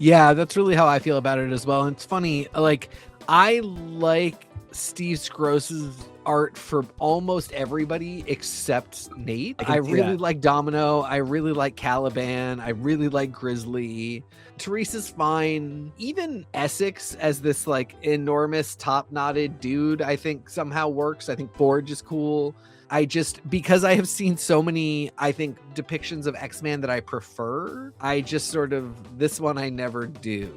Yeah, that's really how I feel about it as well. And it's funny, like, I like Steve Skroce's art for almost everybody except Nate. I really like Domino. I really like Caliban. I really like Grizzly. Teresa's fine. Even Essex as this like enormous top-knotted dude, I think somehow works. I think Forge is cool. Because I have seen so many, I think, depictions of X-Men that I prefer, I just sort of, this one I never do.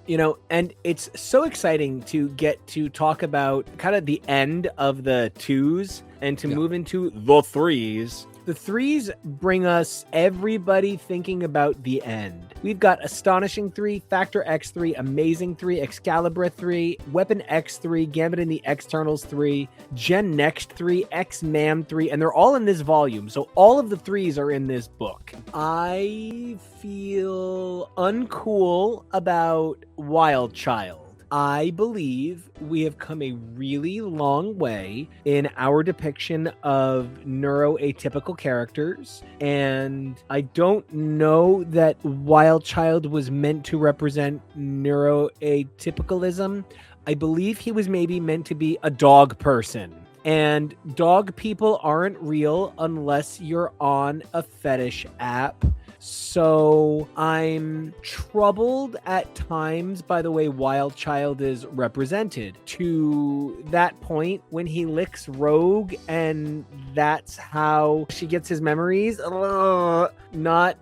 You know, and it's so exciting to get to talk about kind of the end of the 2s and to move into the 3s. The 3s bring us everybody thinking about the end. We've got Astonishing 3, Factor X 3, Amazing 3, X-Calibre 3, Weapon X 3, Gambit and the X-Ternals 3, Gen Next 3, X-Man 3, and they're all in this volume. So all of the 3s are in this book. I feel uncool about Wild Child. I believe we have come a really long way in our depiction of neuroatypical characters, and I don't know that Wild Child was meant to represent neuroatypicalism. I believe he was maybe meant to be a dog person. And dog people aren't real unless you're on a fetish app. So I'm troubled at times by the way Wild Child is represented. To that point, when he licks Rogue and that's how she gets his memories, not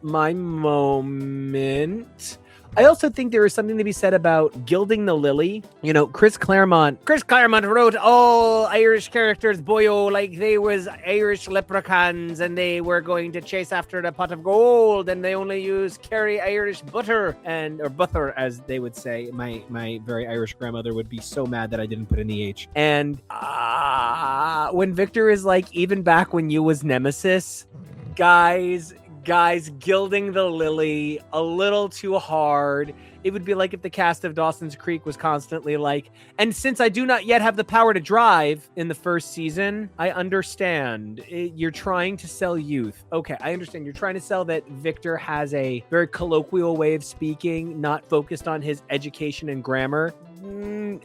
my moment. I also think there is something to be said about gilding the lily. You know, Chris Claremont wrote all Irish characters, boyo, like they was Irish leprechauns and they were going to chase after the pot of gold and they only use Kerry Irish butter or butter, as they would say. My very Irish grandmother would be so mad that I didn't put in the H. And when Victor is like, even back when you was Nemesis, guys, gilding the lily a little too hard. It would be like if the cast of Dawson's Creek was constantly like, and since I do not yet have the power to drive in the first season, I understand. You're trying to sell youth. Okay, I understand. You're trying to sell that Victor has a very colloquial way of speaking, not focused on his education and grammar.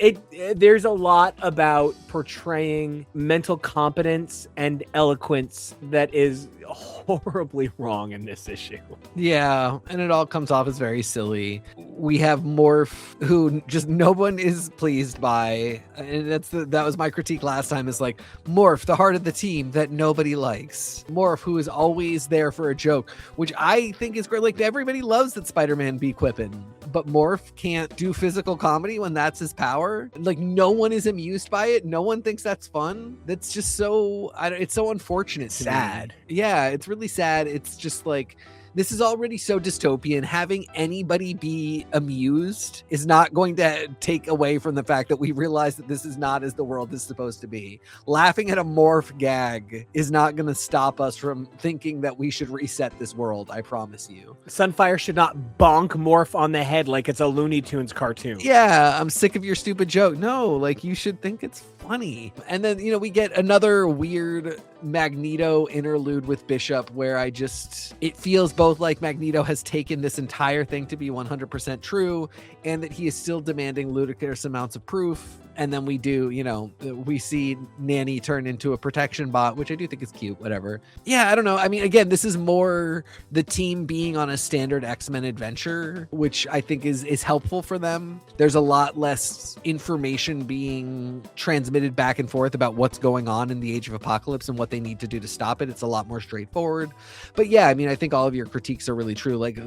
mean, there's a lot about portraying mental competence and eloquence that is horribly wrong in this issue. Yeah, and it all comes off as very silly. We have Morph, who just no one is pleased by, and that was my critique last time, is like, Morph, the heart of the team that nobody likes. Morph, who is always there for a joke, which I think is great. Like, everybody loves that Spider-Man be quipping, but Morph can't do physical comedy when that's his power. Like, no one is amused by it. No one thinks that's fun. That's just so, it's so unfortunate to Sad. me. Yeah, it's really sad. It's just like, this is already so dystopian. Having anybody be amused is not going to take away from the fact that we realize that this is not as the world is supposed to be. Laughing at a Morph gag is not going to stop us from thinking that we should reset this world, I promise you. Sunfire should not bonk Morph on the head like it's a Looney Tunes cartoon. Yeah, I'm sick of your stupid joke. No, like, you should think it's funny. And then, we get another weird Magneto interlude with Bishop where it feels both like Magneto has taken this entire thing to be 100% true and that he is still demanding ludicrous amounts of proof. And then we see Nanny turn into a protection bot, which I do think is cute, whatever. Yeah, I don't know. I mean, again, this is more the team being on a standard X-Men adventure, which I think is helpful for them. There's a lot less information being transmitted back and forth about what's going on in the Age of Apocalypse and what they need to do to stop it. It's a lot more straightforward. But yeah, I mean, I think all of your critiques are really true. Like,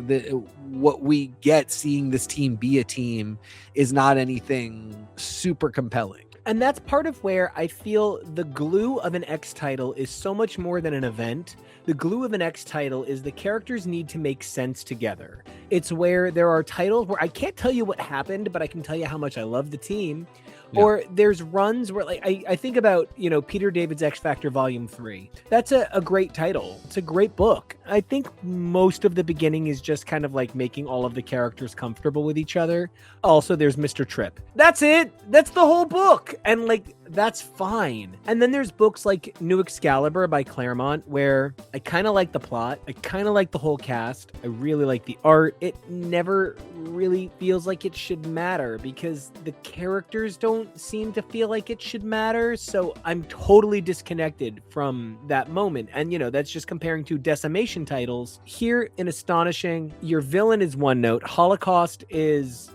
what we get seeing this team be a team is not anything super compelling. And that's part of where I feel the glue of an X title is so much more than an event. The glue of an X title is the characters need to make sense together. It's where there are titles where I can't tell you what happened, but I can tell you how much I love the team. Yeah. Or there's runs where, like, I think about, Peter David's X Factor Volume 3. That's a great title. It's a great book. I think most of the beginning is just kind of like making all of the characters comfortable with each other. Also, there's Mr. Trip. That's it. That's the whole book. And, like, that's fine. And then there's books like New X-Calibre by Claremont, where I kind of like the plot. I kind of like the whole cast. I really like the art. It never really feels like it should matter because the characters don't seem to feel like it should matter. So I'm totally disconnected from that moment. And, that's just comparing to Decimation titles. Here in Astonishing, your villain is one note. Holocaust is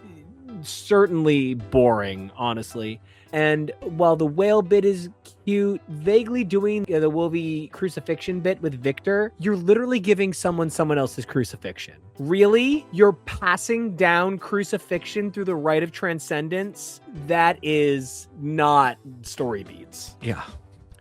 certainly boring, honestly. And while the whale bit is cute, vaguely doing the Wolvie crucifixion bit with Victor, you're literally giving someone else's crucifixion. Really? You're passing down crucifixion through the rite of transcendence? That is not story beats. Yeah.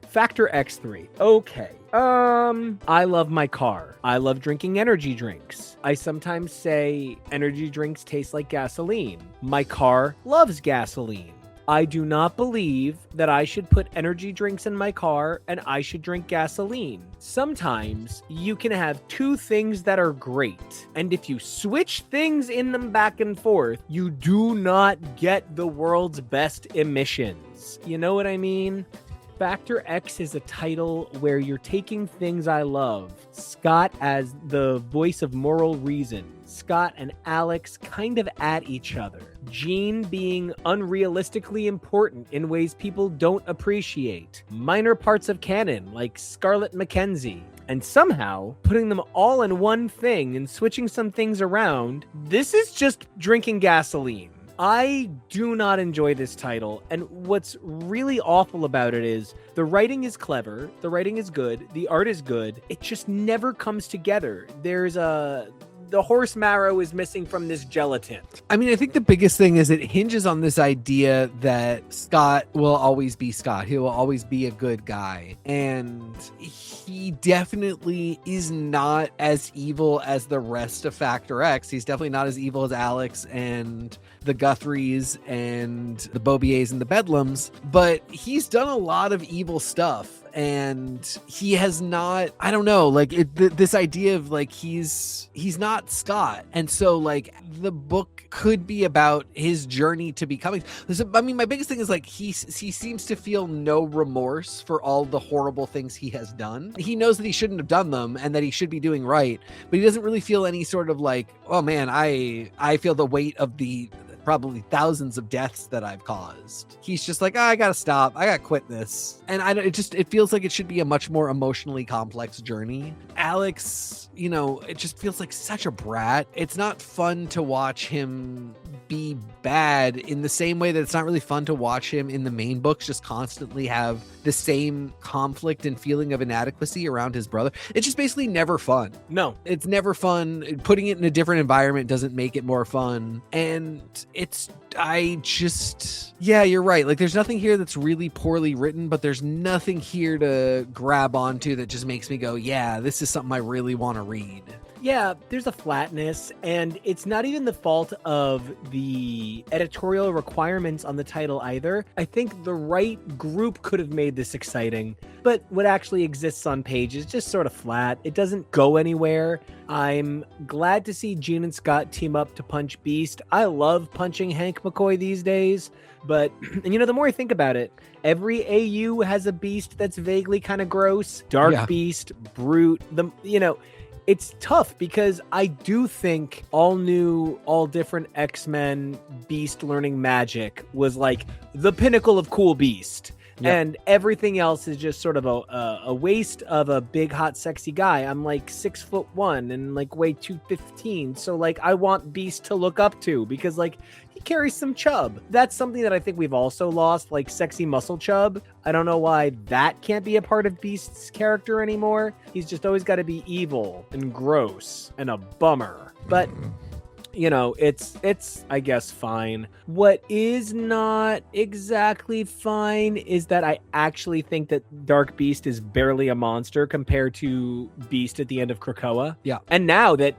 Factor X3. Okay. I love my car. I love drinking energy drinks. I sometimes say energy drinks taste like gasoline. My car loves gasoline. I do not believe that I should put energy drinks in my car and I should drink gasoline. Sometimes you can have two things that are great. And if you switch things in them back and forth, you do not get the world's best emissions. You know what I mean? Factor X is a title where you're taking things I love. Scott as the voice of moral reason. Scott and Alex kind of at each other. Jean being unrealistically important in ways people don't appreciate. Minor parts of canon like Scarlett Mackenzie. And somehow putting them all in one thing and switching some things around, this is just drinking gasoline. I do not enjoy this title, and what's really awful about it is the writing is clever, the writing is good, the art is good, it just never comes together. The horse marrow is missing from this gelatin. I mean, I think the biggest thing is it hinges on this idea that Scott will always be Scott. He will always be a good guy. And he definitely is not as evil as the rest of Factor X. He's definitely not as evil as Alex and the Guthries and the Bobiers and the Bedlams, but he's done a lot of evil stuff. And he has not, I don't know, like this idea of like he's not Scott. And so like the book could be about his journey to becoming. I mean, my biggest thing is like he seems to feel no remorse for all the horrible things he has done. He knows that he shouldn't have done them and that he should be doing right, but he doesn't really feel any sort of like, oh man, I feel the weight of the probably thousands of deaths that I've caused. He's just like, I gotta stop. I gotta quit this. And it feels like it should be a much more emotionally complex journey. Alex, it just feels like such a brat. It's not fun to watch him be bad in the same way that it's not really fun to watch him in the main books just constantly have the same conflict and feeling of inadequacy around his brother. It's just basically never fun. No, it's never fun. Putting it in a different environment doesn't make it more fun. And yeah, you're right. Like, there's nothing here that's really poorly written, but there's nothing here to grab onto that just makes me go, yeah, this is something I really want to read. Yeah, there's a flatness, and it's not even the fault of the editorial requirements on the title either. I think the right group could have made this exciting, but what actually exists on page is just sort of flat. It doesn't go anywhere. I'm glad to see Jean and Scott team up to punch Beast. I love punching Hank McCoy these days, but the more I think about it, every AU has a Beast that's vaguely kind of gross. Dark Beast, Brute, it's tough because I do think all new, all different X-Men Beast learning magic was like the pinnacle of cool Beast. Yep. And everything else is just sort of a waste of a big, hot, sexy guy. I'm like 6'1" and like weigh 215. So like I want Beast to look up to because like he carries some chub. That's something that I think we've also lost, like sexy muscle chub. I don't know why that can't be a part of Beast's character anymore. He's just always got to be evil and gross and a bummer. But it's I guess fine. What is not exactly fine is that I actually think that Dark Beast is barely a monster compared to Beast at the end of Krakoa. Yeah. And now that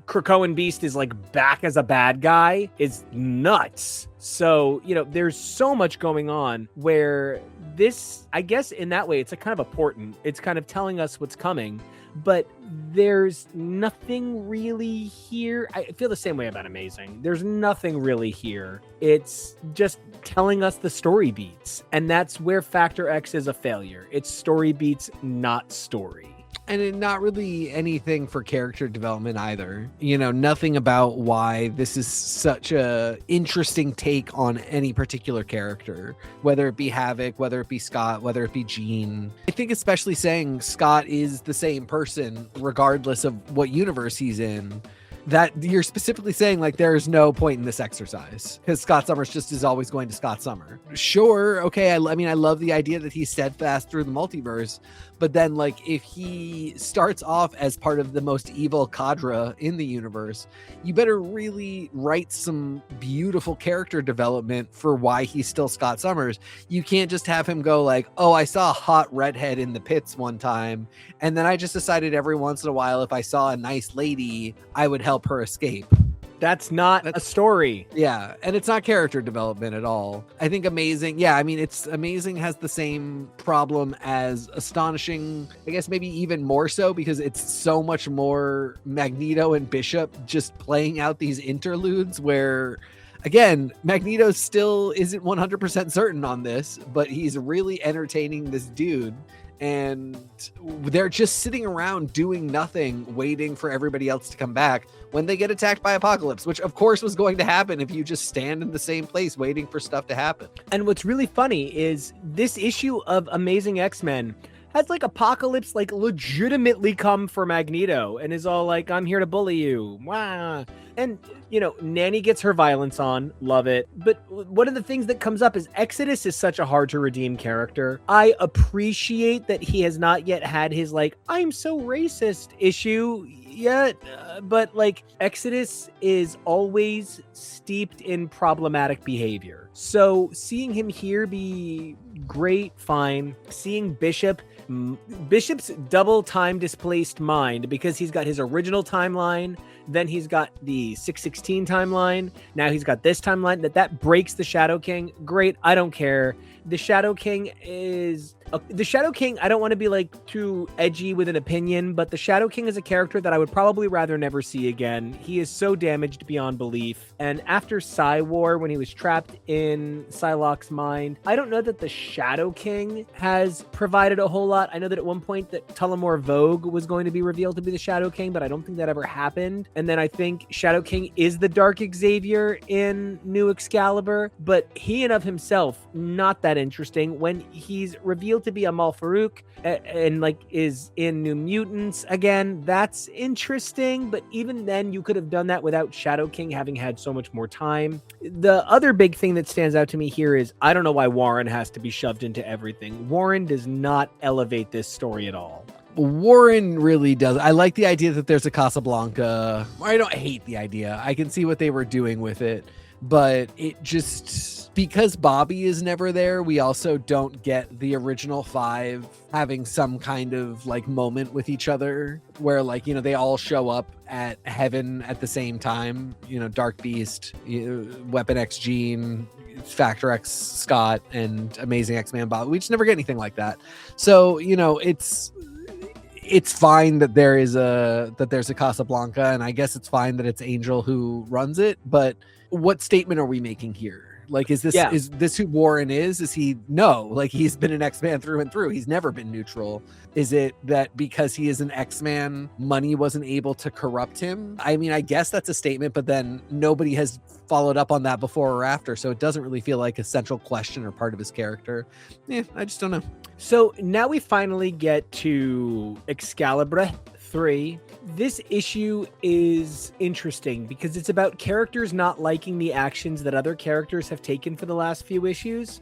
Krakoan Beast is like back as a bad guy is nuts. So, there's so much going on where this, I guess in that way, it's a kind of a portent. It's kind of telling us what's coming, but there's nothing really here. I feel the same way about Amazing. There's nothing really here. It's just telling us the story beats. And that's where Factor X is a failure. It's story beats, not story. And not really anything for character development either. Nothing about why this is such a interesting take on any particular character, whether it be Havoc, whether it be Scott, whether it be Jean. I think especially saying Scott is the same person, regardless of what universe he's in, that you're specifically saying like there's no point in this exercise because Scott Summers just is always going to Scott Summer. Sure, okay, I love the idea that he's steadfast through the multiverse, but then like if he starts off as part of the most evil cadre in the universe, you better really write some beautiful character development for why he's still Scott Summers. You can't just have him go like, oh, I saw a hot redhead in the pits one time, and then I just decided every once in a while if I saw a nice lady, I would help her escape. That's not a story. Yeah, and it's not character development at all. I think Amazing, it's Amazing has the same problem as Astonishing, I guess maybe even more so because it's so much more Magneto and Bishop just playing out these interludes where, again, Magneto still isn't 100% certain on this, but he's really entertaining this dude. And they're just sitting around doing nothing, waiting for everybody else to come back when they get attacked by Apocalypse, which of course was going to happen if you just stand in the same place waiting for stuff to happen. And what's really funny is this issue of Amazing X-Men has like Apocalypse like legitimately come for Magneto and is all like, I'm here to bully you. Wow. And, Nanny gets her violence on. Love it. But one of the things that comes up is Exodus is such a hard to redeem character. I appreciate that he has not yet had his like, I'm so racist issue yet. But like Exodus is always steeped in problematic behavior. So seeing him here be great, fine. Seeing Bishop's double time displaced mind because he's got his original timeline, then he's got the 616 timeline, now he's got this timeline that breaks the Shadow King. Great, I don't care. The Shadow King is The Shadow King, I don't want to be like too edgy with an opinion, but the Shadow King is a character that I would probably rather never see again. He is so damaged beyond belief. And after Psy War, when he was trapped in Psylocke's mind, I don't know that the Shadow King has provided a whole lot. I know that at one point that Tullamore Vogue was going to be revealed to be the Shadow King, but I don't think that ever happened. And then I think Shadow King is the Dark Xavier in New Excalibur, but he and of himself, not that interesting. When he's revealed to be Amal Farouk and like is in New Mutants again, that's interesting, but even then you could have done that without Shadow King having had so much more time. The other big thing that stands out to me here is I don't know why Warren has to be shoved into everything. Warren does not elevate this story at all. Warren really does. I like the idea that there's a Casablanca. I don't hate the idea. I can see what they were doing with it, but it just, because Bobby is never there, we also don't get the original five having some kind of like moment with each other where like, you know, they all show up at Heaven at the same time, you know, Dark Beast, Weapon X Gene, Factor X Scott, and Amazing X-Men Bob. We just never get anything like that. So, you know, it's fine that there's a Casablanca, and I guess it's fine that it's Angel who runs it, but what statement are we making here? Like, is this who Warren is? Is he? No, like he's been an X-Man through and through. He's never been neutral. Is it that because he is an X-Man, money wasn't able to corrupt him? I mean, I guess that's a statement, but then nobody has followed up on that before or after. So it doesn't really feel like a central question or part of his character. I just don't know. So now we finally get to X-Calibre 3. This issue is interesting because it's about characters not liking the actions that other characters have taken for the last few issues.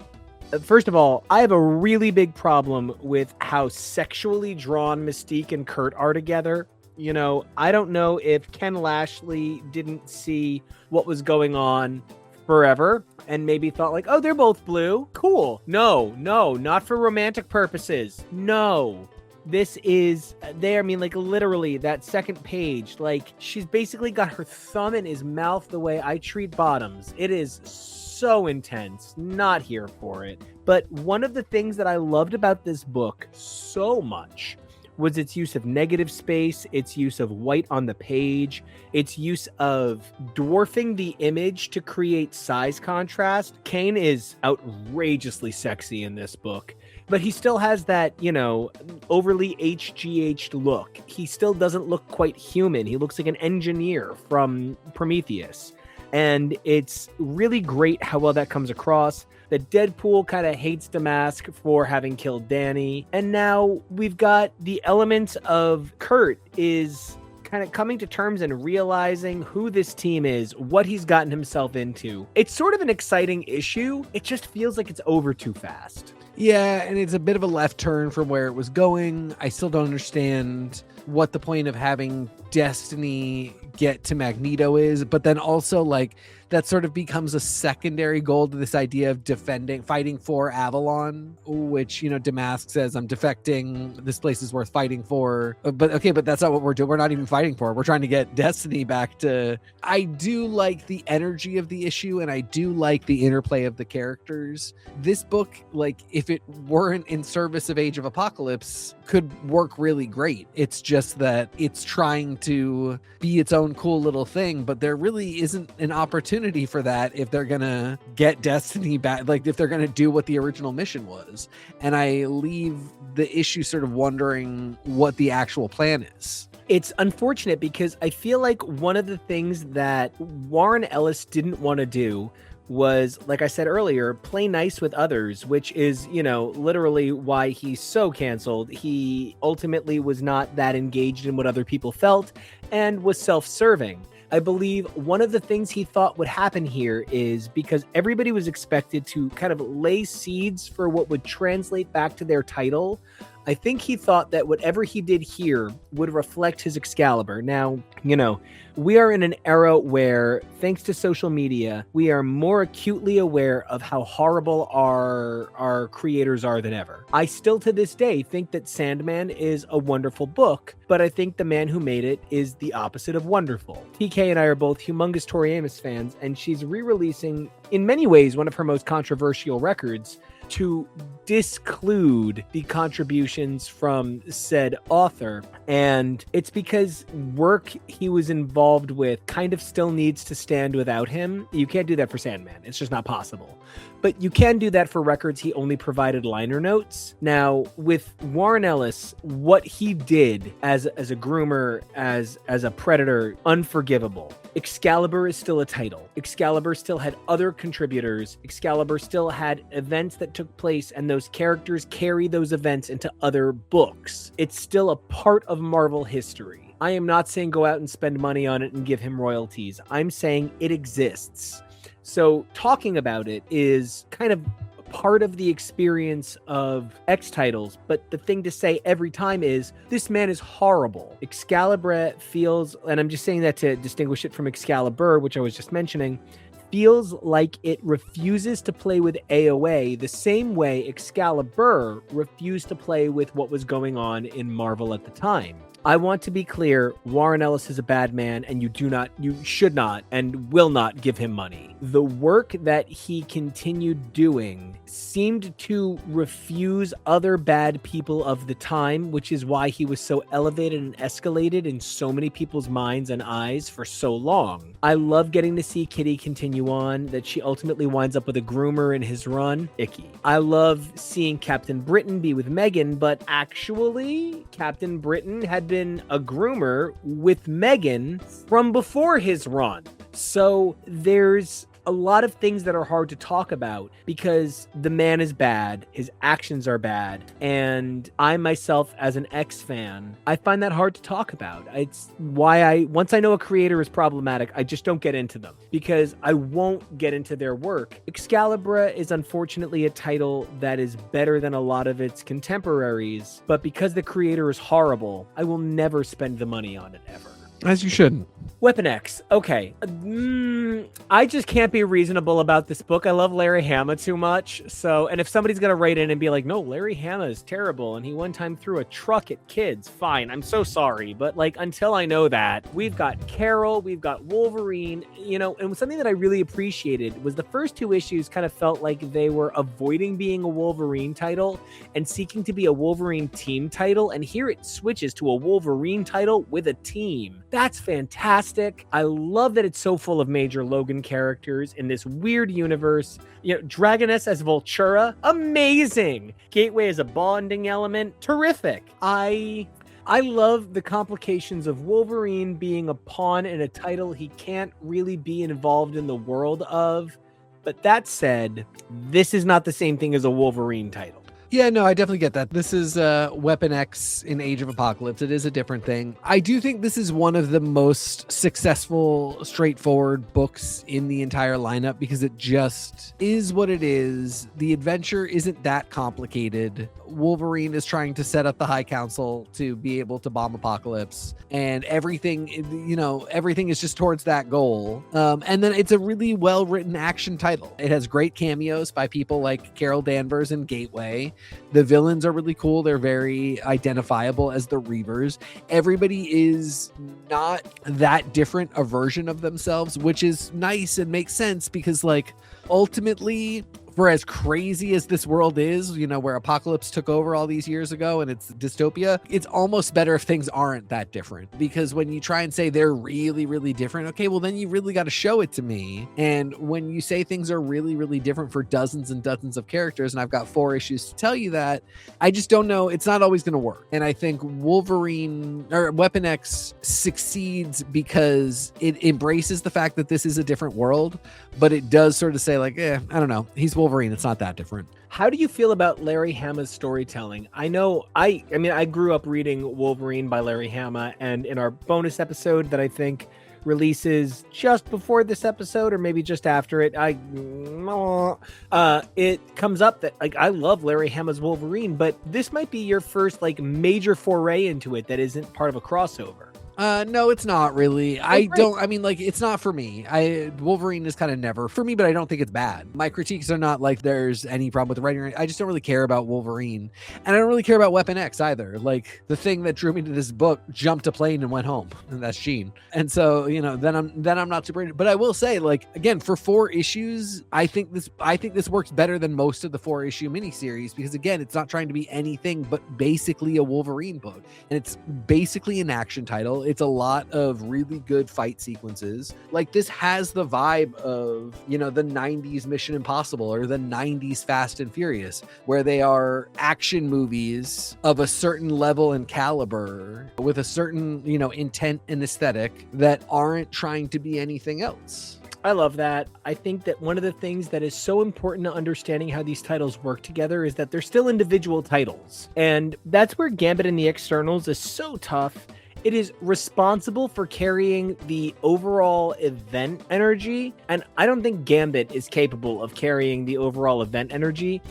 First of all, I have a really big problem with how sexually drawn Mystique and Kurt are together. You know, I don't know if Ken Lashley didn't see what was going on forever and maybe thought like, oh, they're both blue. Cool. No, not for romantic purposes. No. This is there. I mean, like literally that second page, like she's basically got her thumb in his mouth the way I treat bottoms. It is so intense. Not here for it. But one of the things that I loved about this book so much was its use of negative space, its use of white on the page, its use of dwarfing the image to create size contrast. Kane is outrageously sexy in this book, but he still has that, you know, overly HGH'd look. He still doesn't look quite human. He looks like an engineer from Prometheus. And it's really great how well that comes across. That Deadpool kind of hates Damask for having killed Danny. And now we've got the elements of Kurt is kind of coming to terms and realizing who this team is, what he's gotten himself into. It's sort of an exciting issue. It just feels like it's over too fast. Yeah, and it's a bit of a left turn from where it was going. I still don't understand what the point of having Destiny get to Magneto is, but then also like that sort of becomes a secondary goal to this idea of fighting for Avalon, which, you know, Damask says, I'm defecting, this place is worth fighting for. But okay, but that's not what we're doing. We're not even fighting for it. We're trying to get Destiny back to... I do like the energy of the issue, and I do like the interplay of the characters. This book, like, if it weren't in service of Age of Apocalypse, could work really great. It's just that it's trying to be its own cool little thing, but there really isn't an opportunity for that if they're gonna get Destiny back, like if they're gonna do what the original mission was. And I leave the issue sort of wondering what the actual plan is. It's unfortunate because I feel like one of the things that Warren Ellis didn't want to do was, like I said earlier, play nice with others, which is, you know, literally why he's so canceled. He ultimately was not that engaged in what other people felt and was self-serving. I believe one of the things he thought would happen here is because everybody was expected to kind of lay seeds for what would translate back to their title. I think he thought that whatever he did here would reflect his Excalibur. Now, you know, we are in an era where, thanks to social media, we are more acutely aware of how horrible our creators are than ever. I still, to this day, think that Sandman is a wonderful book, but I think the man who made it is the opposite of wonderful. TK and I are both humongous Tori Amos fans, and she's re-releasing, in many ways, one of her most controversial records. to disclude the contributions from said author. And it's because work he was involved with kind of still needs to stand without him. You can't do that for Sandman. It's just not possible. But you can do that for records he only provided liner notes. Now, with Warren Ellis, what he did as a groomer, as a predator, unforgivable. Excalibur is still a title. Excalibur still had other contributors. Excalibur still had events that took place, and those characters carry those events into other books. It's still a part of Marvel history. I am not saying go out and spend money on it and give him royalties. I'm saying it exists. So talking about it is kind of part of the experience of X titles, but the thing to say every time is, this man is horrible. Excalibur feels, and I'm just saying that to distinguish it from Excalibur, which I was just mentioning, feels like it refuses to play with AOA the same way Excalibur refused to play with what was going on in Marvel at the time. I want to be clear, Warren Ellis is a bad man, and you should not and will not give him money. The work that he continued doing seemed to refuse other bad people of the time, which is why he was so elevated and escalated in so many people's minds and eyes for so long. I love getting to see Kitty continue on, that she ultimately winds up with a groomer in his run. Icky. I love seeing Captain Britain be with Megan, but actually, Captain Britain had been a groomer with Megan from before his run. So there's a lot of things that are hard to talk about because the man is bad, his actions are bad, and I myself as an X fan, I find that hard to talk about. It's why once I know a creator is problematic, I just don't get into them because I won't get into their work. Excalibur is unfortunately a title that is better than a lot of its contemporaries, but because the creator is horrible, I will never spend the money on it ever. As you shouldn't. Weapon X. Okay. I just can't be reasonable about this book. I love Larry Hama too much. So, and if somebody's going to write in and be like, no, Larry Hama is terrible, and he one time threw a truck at kids, fine. I'm so sorry. But like, until I know that, we've got Carol, we've got Wolverine, and something that I really appreciated was the first two issues kind of felt like they were avoiding being a Wolverine title and seeking to be a Wolverine team title. And here it switches to a Wolverine title with a team. That's fantastic. I love that it's so full of Major Logan characters in this weird universe. Dragoness as Vultura, amazing. Gateway as a bonding element, terrific. I love the complications of Wolverine being a pawn in a title he can't really be involved in the world of. But that said, this is not the same thing as a Wolverine title. Yeah, no, I definitely get that. This is Weapon X in Age of Apocalypse. It is a different thing. I do think this is one of the most successful, straightforward books in the entire lineup because it just is what it is. The adventure isn't that complicated. Wolverine is trying to set up the High Council to be able to bomb Apocalypse, and everything is just towards that goal. And then it's a really well-written action title. It has great cameos by people like Carol Danvers and Gateway. The villains are really cool. They're very identifiable as the Reavers. Everybody is not that different a version of themselves, which is nice and makes sense because, like, ultimately, for as crazy as this world is, where Apocalypse took over all these years ago and it's dystopia, it's almost better if things aren't that different. Because when you try and say they're really, really different, okay, well, then you really got to show it to me. And when you say things are really, really different for dozens and dozens of characters, and I've got 4 issues to tell you that, I just don't know. It's not always going to work. And I think Weapon X succeeds because it embraces the fact that this is a different world, but it does sort of say like, I don't know. He's Wolverine. It's not that different. How do you feel about Larry Hama's storytelling? I know I grew up reading Wolverine by Larry Hama, and in our bonus episode that I think releases just before this episode or maybe just after it, it comes up that like I love Larry Hama's Wolverine, but this might be your first like major foray into it that isn't part of a crossover. No, it's not really. great. I mean, like, it's not for me. Wolverine is kind of never for me, but I don't think it's bad. My critiques are not like there's any problem with the writing. I just don't really care about Wolverine. And I don't really care about Weapon X either. Like, the thing that drew me to this book jumped a plane and went home, and that's Jean. And so, then I'm not super into it. But I will say, like, again, for 4 issues, I think this works better than most of the 4-issue miniseries, because again, it's not trying to be anything but basically a Wolverine book. And it's basically an action title. It's a lot of really good fight sequences. Like, this has the vibe of, the 90s Mission Impossible or the 90s Fast and Furious, where they are action movies of a certain level and caliber with a certain, intent and aesthetic that aren't trying to be anything else. I love that. I think that one of the things that is so important to understanding how these titles work together is that they're still individual titles. And that's where Gambit and the X-Ternals is so tough. It is responsible for carrying the overall event energy, and I don't think Gambit is capable of carrying the overall event energy,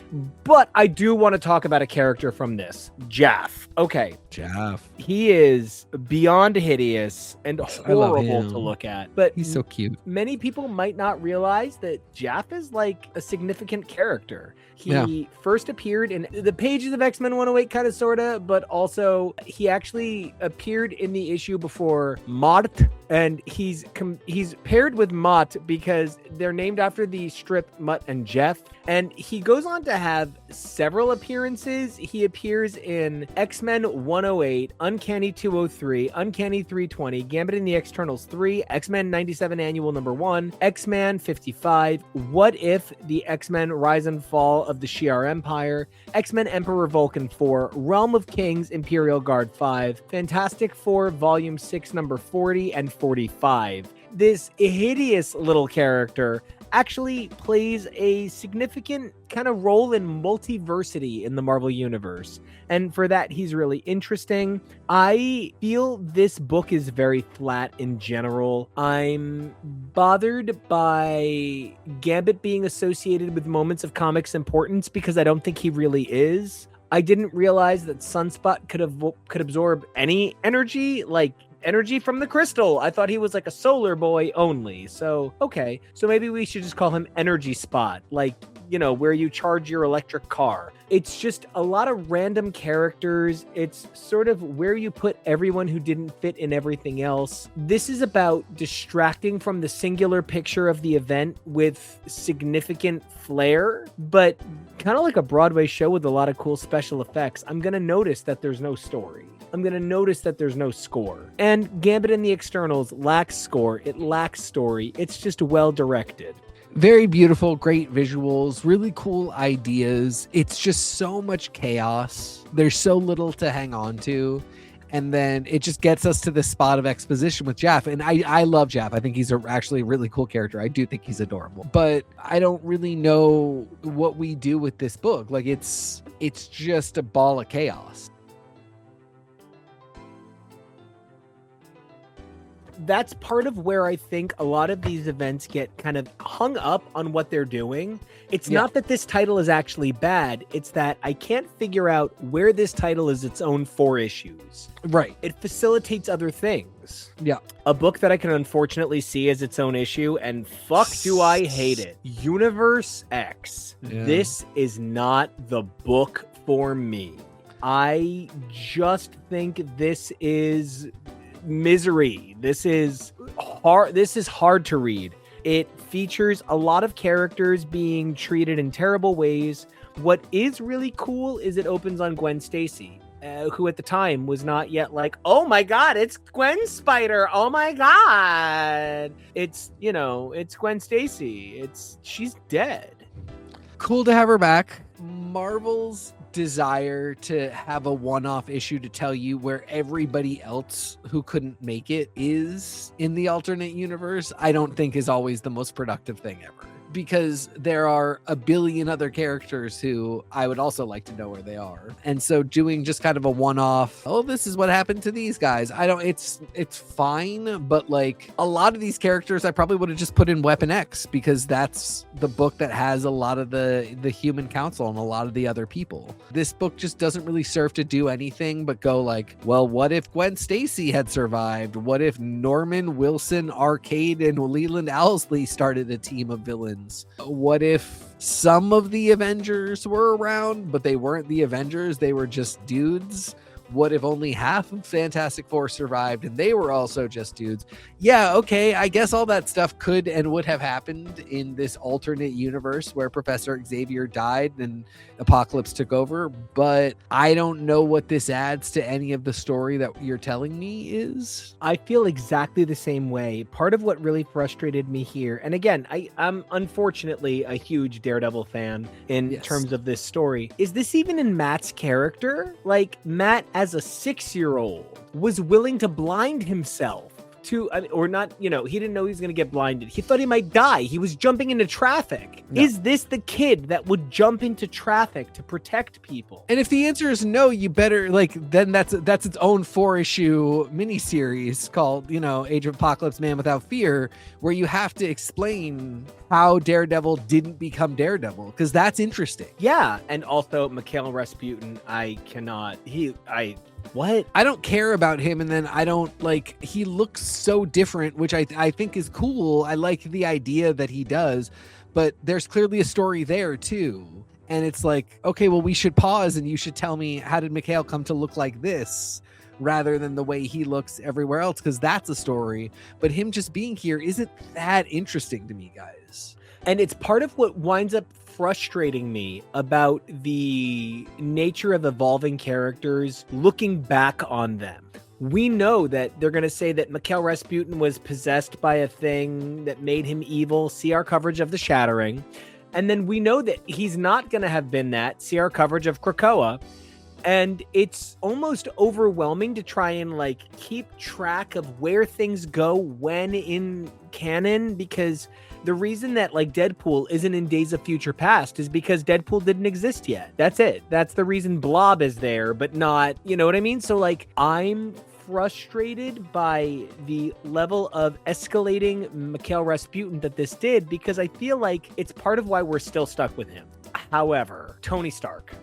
but I do want to talk about a character from this, Jaff. Okay. Jaff. He is beyond hideous and horrible to look at, but he's so cute. Many people might not realize that Jaff is like a significant character. He first appeared in the pages of X-Men 108, kind of, sort of, but also he actually appeared in the issue before Mott, and he's paired with Mott because they're named after the strip Mutt and Jeff, and he goes on to have several appearances. He appears in X-Men 108, Uncanny 203, Uncanny 320, Gambit and the X-Ternals 3, X-Men 97 Annual Number 1, X-Men 55, What If, the X-Men Rise and Fall of the Shi'ar Empire, X-Men Emperor Vulcan 4, Realm of Kings Imperial Guard 5, Fantastic Four Volume 6 Number 40 and 45. This hideous little character actually plays a significant kind of role in multiversity in the Marvel Universe. And for that, he's really interesting. I feel this book is very flat in general. I'm bothered by Gambit being associated with moments of comics importance because I don't think he really is. I didn't realize that Sunspot could absorb any energy, like energy from the crystal. I thought he was like a solar boy only. So, okay. So maybe we should just call him Energy Spot, like, where you charge your electric car. It's just a lot of random characters. It's sort of where you put everyone who didn't fit in everything else. This is about distracting from the singular picture of the event with significant flair, but kind of like a Broadway show with a lot of cool special effects. I'm going to notice that there's no story. I'm going to notice that there's no score. And Gambit and the X-Ternals lacks score. It lacks story. It's just well directed. Very beautiful, great visuals, really cool ideas. It's just so much chaos. There's so little to hang on to. And then it just gets us to this spot of exposition with Jaff. And I love Jaff. I think he's actually a really cool character. I do think he's adorable. But I don't really know what we do with this book. Like, it's just a ball of chaos. That's part of where I think a lot of these events get kind of hung up on what they're doing. It's not that this title is actually bad. It's that I can't figure out where this title is its own 4 issues. Right. It facilitates other things. Yeah. A book that I can unfortunately see as its own issue, and fuck do I hate it. Universe X. Yeah. This is not the book for me. I just think this is misery. This is hard to read. It features a lot of characters being treated in terrible ways. What is really cool is it opens on Gwen Stacy, who at the time was not yet like, oh my god, it's Gwen Spider. Oh my god. It's Gwen Stacy. She's dead. Cool to have her back. Marvel's desire to have a one-off issue to tell you where everybody else who couldn't make it is in the alternate universe, I don't think is always the most productive thing ever. because there are a billion other characters who I would also like to know where they are. And so doing just kind of a one-off, oh, this is what happened to these guys. It's fine, but like a lot of these characters I probably would have just put in Weapon X, because that's the book that has a lot of the human council and a lot of the other people. This book just doesn't really serve to do anything but go like, well, what if Gwen Stacy had survived? What if Norman, Wilson, Arcade, and Leland Owlsley started a team of villains? What if some of the Avengers were around, but they weren't the Avengers, they were just dudes? What if only half of Fantastic Four survived and they were also just dudes? Yeah, okay, I guess all that stuff could and would have happened in this alternate universe where Professor Xavier died and Apocalypse took over, but I don't know what this adds to any of the story that you're telling me is. I feel exactly the same way. Part of what really frustrated me here, and again, I'm unfortunately a huge Daredevil fan in terms of this story, is this even in Matt's character? Like, Matt, as a 6-year-old, was willing to blind himself to, or not, he didn't know he was going to get blinded. He thought he might die. He was jumping into traffic. No. Is this the kid that would jump into traffic to protect people? And if the answer is no, you better, then that's its own 4-issue miniseries called, Age of Apocalypse, Man Without Fear, where you have to explain how Daredevil didn't become Daredevil, because that's interesting. Yeah, and also Mikhail Rasputin, what? I don't care about him, and then I don't he looks so different, which I think is cool. I like the idea that he does, but there's clearly a story there too. And it's like, okay, well, we should pause and you should tell me, how did Mikhail come to look like this rather than the way he looks everywhere else? Because that's a story, but him just being here isn't that interesting to me, guys. And it's part of what winds up frustrating me about the nature of evolving characters looking back on them. We know that they're going to say that Mikhail Rasputin was possessed by a thing that made him evil. See our coverage of The Shattering. And then we know that he's not going to have been that. See our coverage of Krakoa. And it's almost overwhelming to try and keep track of where things go when in canon, because the reason that Deadpool isn't in Days of Future Past is because Deadpool didn't exist yet. That's it. That's the reason Blob is there, but not, you know what I mean? So I'm frustrated by the level of escalating Mikhail Rasputin that this did, because I feel like it's part of why we're still stuck with him. However, Tony Stark,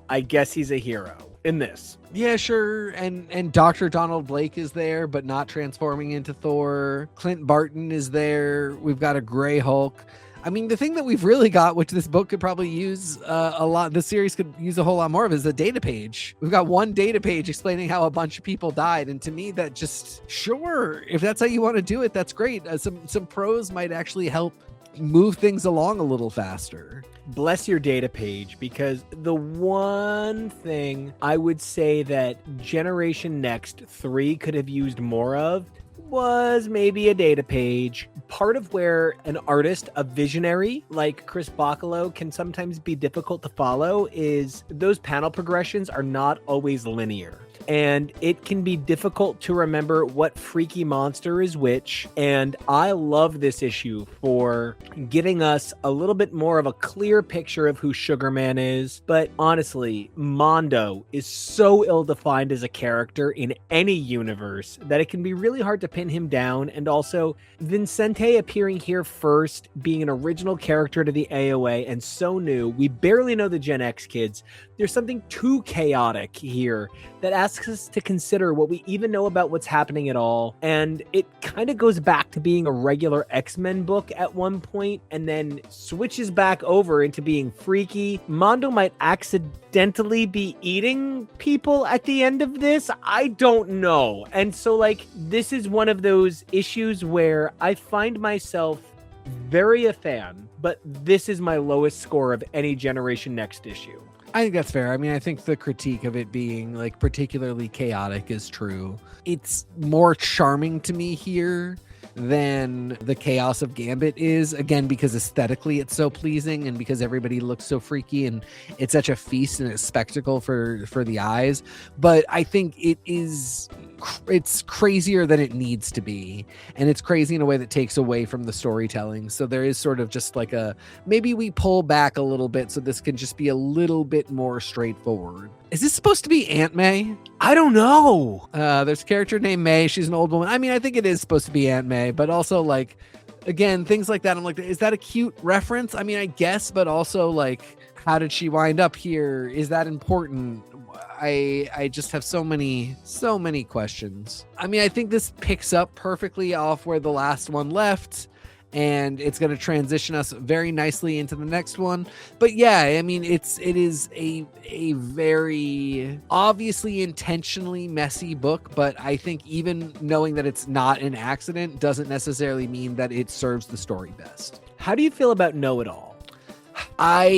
I guess he's a hero in this. Yeah, sure. And Dr. Donald Blake is there, but not transforming into Thor. Clint Barton is there. We've got a Gray Hulk. I mean, the thing that we've really got, which this book could probably use a lot, the series could use a whole lot more of, is a data page. We've got one data page explaining how a bunch of people died. And to me, that just, sure, if that's how you want to do it, that's great. Some prose might actually help move things along a little faster. Bless your data page, because the one thing I would say that Generation Next 3 could have used more of was maybe a data page. Part of where an artist, a visionary like Chris Bacalo, can sometimes be difficult to follow is those panel progressions are not always linear. And it can be difficult to remember what freaky monster is which. And I love this issue for giving us a little bit more of a clear picture of who Sugarman is. But honestly, Mondo is so ill-defined as a character in any universe that it can be really hard to pin him down. And also, Vincente appearing here first, being an original character to the AOA and so new, we barely know the Gen X kids. There's something too chaotic here that asks us to consider what we even know about what's happening at all. And it kind of goes back to being a regular X-Men book at one point and then switches back over into being freaky. Mondo might accidentally be eating people at the end of this. I don't know. And so this is one of those issues where I find myself very a fan, but this is my lowest score of any Generation Next issue. I think that's fair. I mean, I think the critique of it being particularly chaotic is true. It's more charming to me here than the chaos of Gambit is, again, because aesthetically it's so pleasing and because everybody looks so freaky and it's such a feast and a spectacle for the eyes. But I think it's crazier than it needs to be, and it's crazy in a way that takes away from the storytelling. So there is sort of just like maybe we pull back a little bit so this can just be a little bit more straightforward. Is this supposed to be Aunt May? I don't know. There's a character named May. She's an old woman. I mean, I think it is supposed to be Aunt May, but also like, again, things like that. I'm like, is that a cute reference? I mean, I guess, but also like, how did she wind up here? Is that important? I just have so many questions. I mean, I think this picks up perfectly off where the last one left, and it's going to transition us very nicely into the next one. But yeah, I mean, it is a very obviously intentionally messy book, but I think even knowing that it's not an accident doesn't necessarily mean that it serves the story best. How do you feel about Know-It-All? I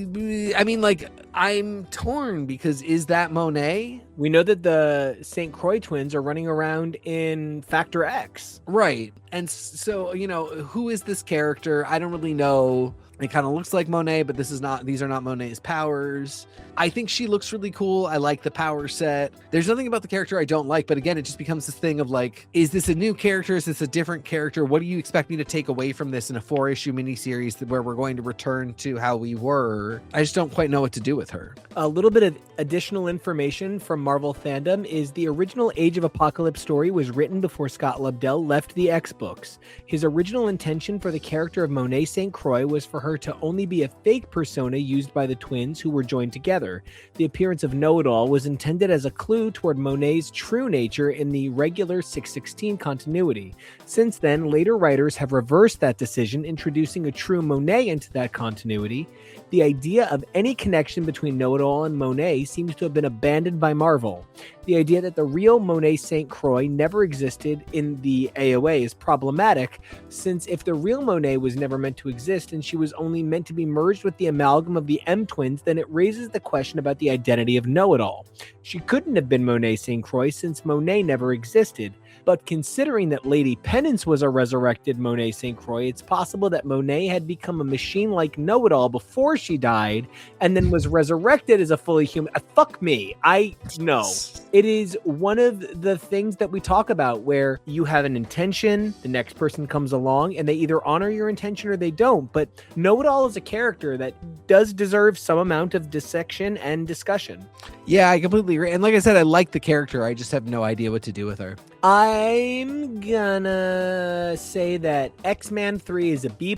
mean, like, I'm torn because is that Monet? We know that the St. Croix twins are running around in Factor X. Right. And so, who is this character? I don't really know. It kind of looks like Monet, but these are not Monet's powers. I think she looks really cool. I like the power set. There's nothing about the character I don't like, but again, it just becomes this thing of like, is this a new character? Is this a different character? What do you expect me to take away from this in a 4-issue miniseries where we're going to return to how we were? I just don't quite know what to do with her. A little bit of additional information from Marvel fandom is the original Age of Apocalypse story was written before Scott Lobdell left the X books. His original intention for the character of Monet St. Croix was for her to only be a fake persona used by the twins who were joined together. The appearance of Know-It-All was intended as a clue toward Monet's true nature in the regular 616 continuity. Since then, later writers have reversed that decision, introducing a true Monet into that continuity. The idea of any connection between Know-It-All and Monet seems to have been abandoned by Marvel. The idea that the real Monet St. Croix never existed in the AOA is problematic, since if the real Monet was never meant to exist and she was only meant to be merged with the amalgam of the M twins, then it raises the question about the identity of Know-It-All. She couldn't have been Monet St. Croix since Monet never existed. But considering that Lady Penance was a resurrected Monet St. Croix, it's possible that Monet had become a machine like Know-It-All before she died and then was resurrected as a fully human. Fuck me. I know. It is one of the things that we talk about where you have an intention, the next person comes along, and they either honor your intention or they don't. But Know-It-All is a character that does deserve some amount of dissection and discussion. Yeah, I completely agree. And like I said, I like the character. I just have no idea what to do with her. I'm gonna say that X-Man 3 is a B+.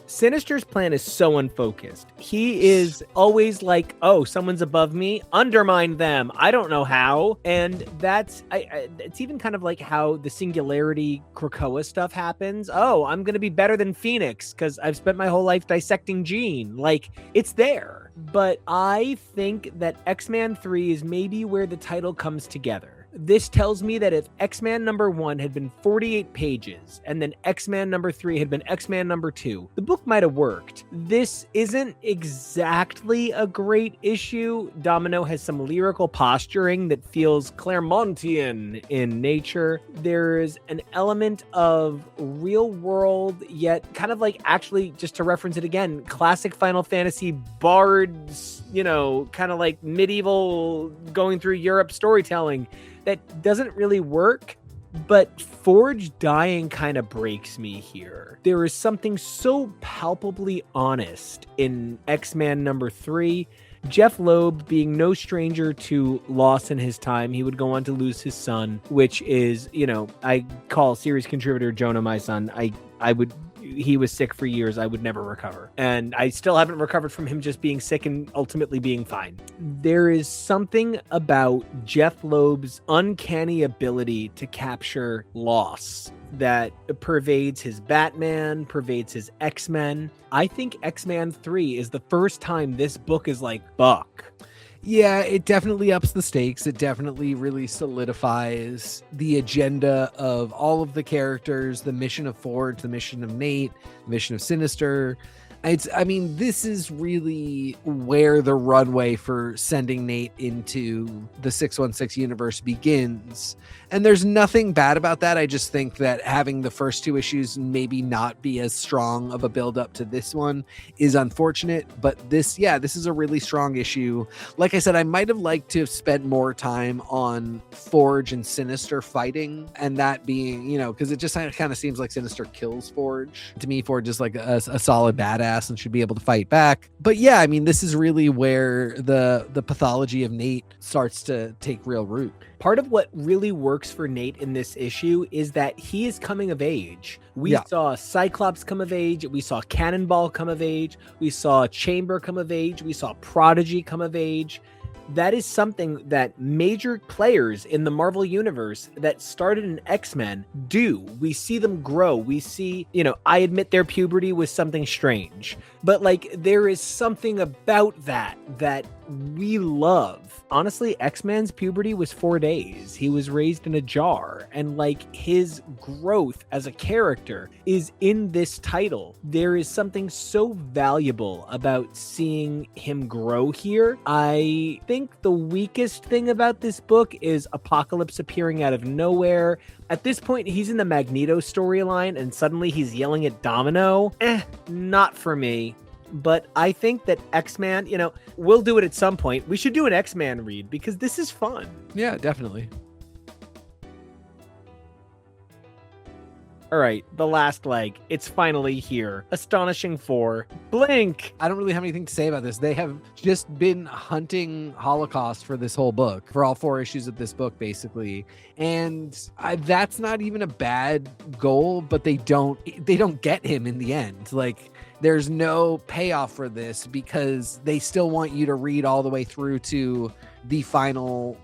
Sinister's plan is so unfocused. He is always like, oh, someone's above me, undermine them. I don't know how. And that's, it's even kind of like how the Singularity Krakoa stuff happens. Oh, I'm gonna be better than Phoenix because I've spent my whole life dissecting Jean. Like, it's there. But I think that X-Man 3 is maybe where the title comes together. This tells me that if X-Man number 1 had been 48 pages and then X-Man number 3 had been X-Man number 2, the book might have worked. This isn't exactly a great issue. Domino has some lyrical posturing that feels Claremontian in nature. There's an element of real world, yet kind of like, actually, just to reference it again, classic Final Fantasy bards, kind of like medieval going through Europe storytelling that doesn't really work, but Forge dying kind of breaks me here. There is something so palpably honest in X-Man number 3. Jeff Loeb being no stranger to loss in his time, he would go on to lose his son, which is, I call series contributor Jonah my son. He was sick for years. I would never recover. And I still haven't recovered from him just being sick and ultimately being fine. There is something about Jeff Loeb's uncanny ability to capture loss that pervades his Batman, pervades his X-Men. I think X-Men 3 is the first time this book is like, fuck. Yeah, it definitely ups the stakes. It definitely really solidifies the agenda of all of the characters, the mission of Forge, the mission of Nate, the mission of Sinister. I mean, this is really where the runway for sending Nate into the 616 universe begins. And there's nothing bad about that. I just think that having the first two issues maybe not be as strong of a build up to this one is unfortunate. But this is a really strong issue. Like I said, I might have liked to have spent more time on Forge and Sinister fighting, and that being, because it just kind of seems like Sinister kills Forge. To me, Forge is like a solid badass and should be able to fight back. But yeah, I mean, this is really where the pathology of Nate starts to take real root. Part of what really works for Nate in this issue is that he is coming of age. We saw Cyclops come of age. We saw Cannonball come of age. We saw Chamber come of age. We saw Prodigy come of age. That is something that major players in the Marvel universe that started in X-Men do. We see them grow. We see, I admit their puberty was something strange, but like there is something about that we love. Honestly, X-Men's puberty was 4 days. He was raised in a jar, and like his growth as a character is in this title. There is something so valuable about seeing him grow here. I think the weakest thing about this book is Apocalypse appearing out of nowhere. At this point, he's in the Magneto storyline, and suddenly he's yelling at Domino. Not for me. But I think that X-Man, we'll do it at some point. We should do an X-Man read because this is fun. Yeah, definitely. All right, the last leg. It's finally here. Astonishing 4. Blink! I don't really have anything to say about this. They have just been hunting Holocaust for this whole book, for all 4 issues of this book, basically. And that's not even a bad goal, but they don't get him in the end. Like, there's no payoff for this because they still want you to read all the way through to the final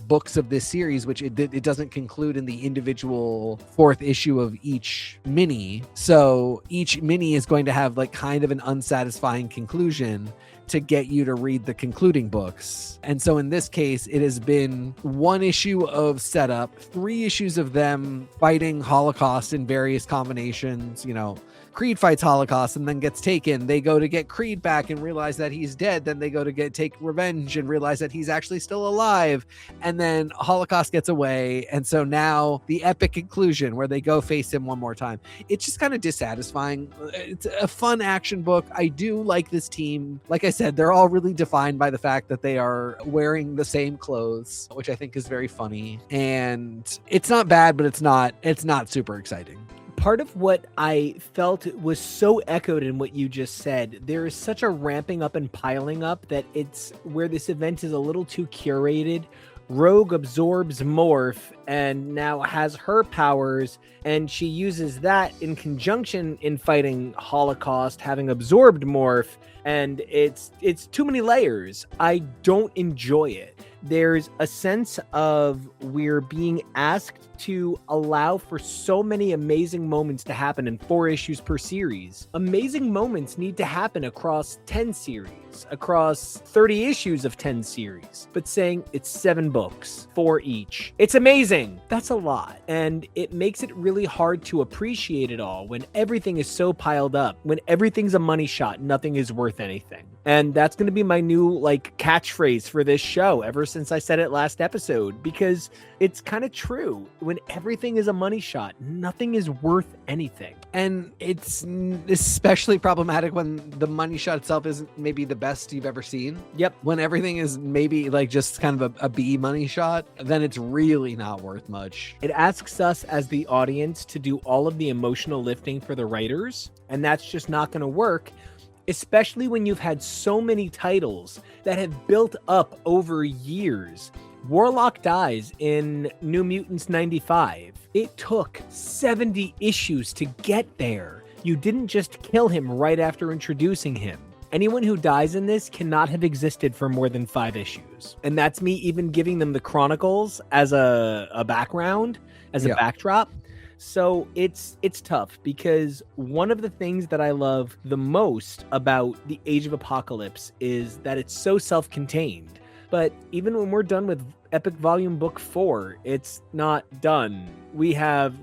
books of this series, which it doesn't conclude in the individual 4th issue of each mini. So each mini is going to have kind of an unsatisfying conclusion to get you to read the concluding books. And so in this case, it has been 1 issue of setup, 3 issues of them fighting Holocaust in various combinations. Creed fights Holocaust and then gets taken. They go to get Creed back and realize that he's dead. Then they go to take revenge and realize that he's actually still alive. And then Holocaust gets away. And so now the epic conclusion where they go face him one more time. It's just kind of dissatisfying. It's a fun action book. I do like this team. Like I said, they're all really defined by the fact that they are wearing the same clothes, which I think is very funny. And it's not bad, but it's not super exciting. Part of what I felt was so echoed in what you just said. There is such a ramping up and piling up that it's where this event is a little too curated. Rogue absorbs Morph and now has her powers, and she uses that in conjunction in fighting Holocaust, having absorbed Morph, and it's too many layers. I don't enjoy it. There's a sense of we're being asked to allow for so many amazing moments to happen in 4 issues per series. Amazing moments need to happen across 10 series, across 30 issues of 10 series, but saying it's 7 books, 4 each. It's amazing. That's a lot. And it makes it really hard to appreciate it all when everything is so piled up, when everything's a money shot, nothing is worth anything. And that's going to be my new catchphrase for this show ever since I said it last episode, because it's kind of true. When everything is a money shot, nothing is worth anything. And it's especially problematic when the money shot itself isn't maybe the best you've ever seen. Yep. When everything is maybe just kind of a B money shot, then it's really not worth much. It asks us as the audience to do all of the emotional lifting for the writers, and that's just not going to work. Especially when you've had so many titles that have built up over years. Warlock dies in New Mutants 95. It took 70 issues to get there. You didn't just kill him right after introducing him. Anyone who dies in this cannot have existed for more than 5 issues. And that's me even giving them the Chronicles as a background, as a backdrop. So it's tough because one of the things that I love the most about the Age of Apocalypse is that it's so self-contained. But even when we're done with Epic Volume Book 4, it's not done. We have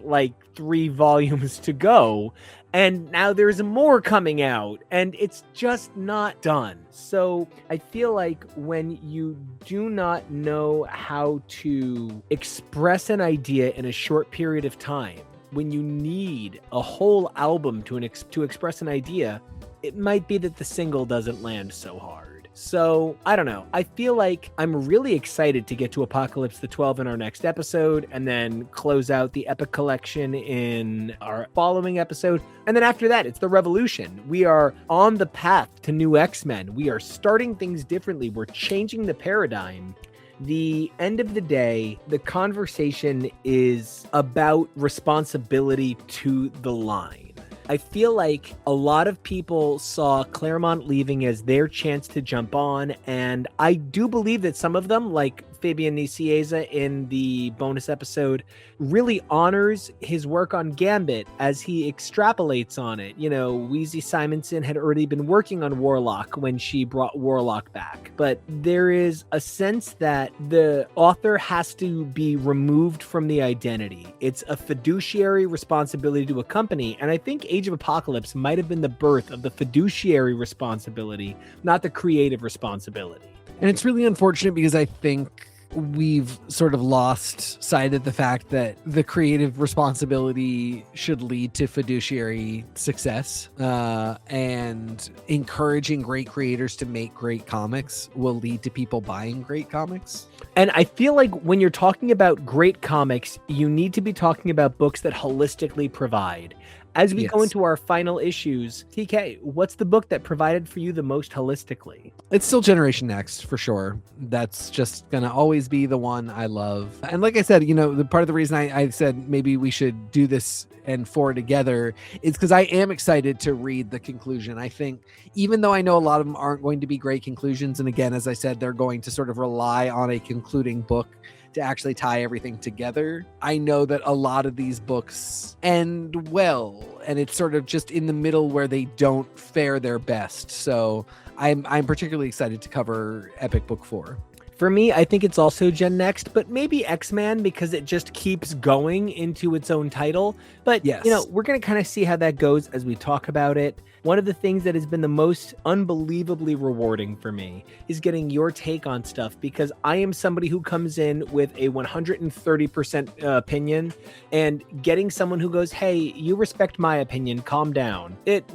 3 volumes to go, And now there's more coming out, and it's just not done. So I feel like when you do not know how to express an idea in a short period of time, when you need a whole album to express an idea, it might be that the single doesn't land so hard. So, I don't know. I feel like I'm really excited to get to Apocalypse the 12 in our next episode, and then close out the Epic Collection in our following episode. And then after that, it's the Revolution. We are on the path to new X-Men. We are starting things differently. We're changing the paradigm. The end of the day, the conversation is about responsibility to the line. I feel like a lot of people saw Claremont leaving as their chance to jump on, and I do believe that some of them, like Fabian Nicieza in the bonus episode, really honors his work on Gambit as he extrapolates on it. You know, Wheezy Simonson had already been working on Warlock when she brought Warlock back, but there is a sense that the author has to be removed from the identity. It's a fiduciary responsibility to a company, and I think Age of Apocalypse might have been the birth of the fiduciary responsibility, not the creative responsibility. And it's really unfortunate because I think we've sort of lost sight of the fact that the creative responsibility should lead to fiduciary success, and encouraging great creators to make great comics will lead to people buying great comics. And I feel like when you're talking about great comics, you need to be talking about books that holistically provide. As we go into our final issues, TK, what's the book that provided for you the most holistically? It's still Generation Next for sure. That's just going to always be the one I love. And like I said, you know, the part of the reason I said maybe we should do this and four together is because I am excited to read the conclusion. I think even though I know a lot of them aren't going to be great conclusions, and again, as I said, they're going to sort of rely on a concluding book to actually tie everything together, I know that a lot of these books end well, and it's sort of just in the middle where they don't fare their best. So I'm particularly excited to cover Epic Book 4. For me, I think it's also Gen Next, but maybe X-Men because it just keeps going into its own title. But, yes, you know, we're going to kind of see how that goes as we talk about it. One of the things that has been the most unbelievably rewarding for me is getting your take on stuff, because I am somebody who comes in with a 130% opinion, and getting someone who goes, hey, you respect my opinion, calm down. It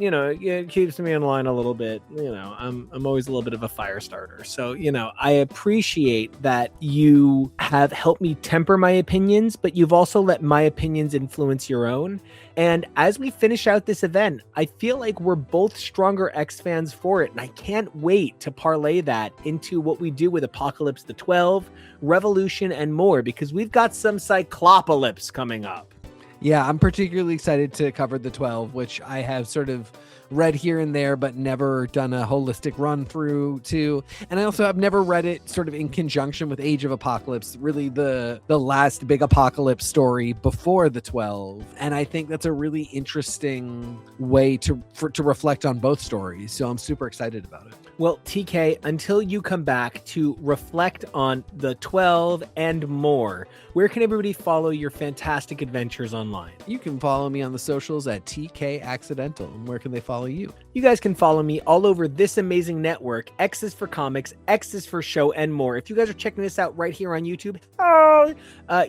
keeps me in line a little bit. You know, I'm always a little bit of a fire starter. So, you know, I appreciate that you have helped me temper my opinions, but you've also let my opinions influence your own. And as we finish out this event, I feel like we're both stronger X fans for it. And I can't wait to parlay that into what we do with Apocalypse the 12, Revolution, and more, because we've got some Cyclopolypse coming up. Yeah, I'm particularly excited to cover the 12, which I have sort of read here and there, but never done a holistic run through to. And I also have never read it sort of in conjunction with Age of Apocalypse, really the last big apocalypse story before the 12. And I think that's a really interesting way to reflect on both stories. So I'm super excited about it. Well, TK, until you come back to reflect on the 12 and more, where can everybody follow your fantastic adventures online? You can follow me on the socials at TK Accidental. And where can they follow you? You guys can follow me all over this amazing network. X is for comics, X is for show, and more. If you guys are checking this out right here on YouTube,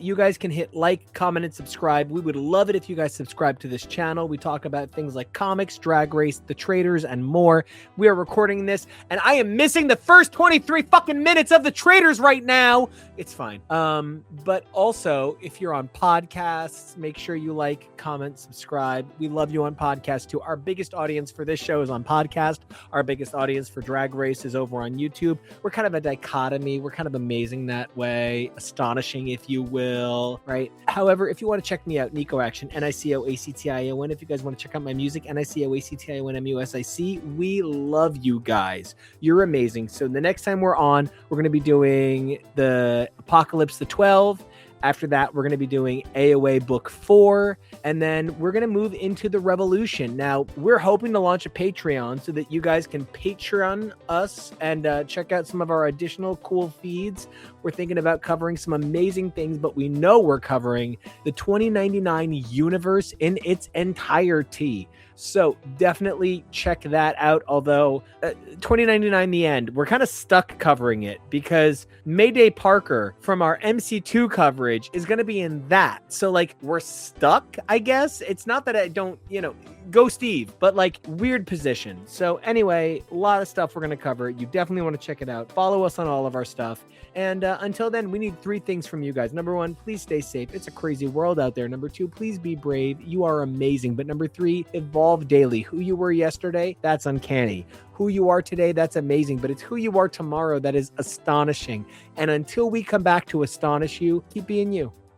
you guys can hit like, comment, and subscribe. We would love it if you guys subscribe to this channel. We talk about things like comics, Drag Race, the Traitors, and more. We are recording this, and I am missing the first 23 fucking minutes of the Traitors right now. It's fine. But also, if you're on podcasts, make sure you like, comment, subscribe. We love you on podcasts too. Our biggest audience for this show is on podcast. Our biggest audience for Drag Race is over on YouTube. We're kind of a dichotomy. We're kind of amazing that way. Astonishing, if you will, right? However, if you want to check me out, Nico Action, NICOACTION. If you guys want to check out my music, NICOACTIONMUSIC. We love you guys. You're amazing. So the next time we're on, we're going to be doing the Apocalypse the 12. After that, we're going to be doing AOA Book 4, and then we're going to move into the Revolution. Now, we're hoping to launch a Patreon so that you guys can Patreon us and check out some of our additional cool feeds. We're thinking about covering some amazing things, but we know we're covering the 2099 universe in its entirety. So definitely check that out. Although $20.99 the end, we're kind of stuck covering it because Mayday Parker from our MC2 coverage is going to be in that. So like we're stuck, I guess. It's not that I don't, go Steve, but like weird position. So anyway, a lot of stuff we're going to cover. You definitely want to check it out. Follow us on all of our stuff. And until then, we need 3 things from you guys. Number 1, please stay safe. It's a crazy world out there. Number 2, please be brave. You are amazing. But number 3, evolve daily. Who you were yesterday, that's uncanny. Who you are today, that's amazing. But it's who you are tomorrow that is astonishing. And until we come back to astonish you, keep being you.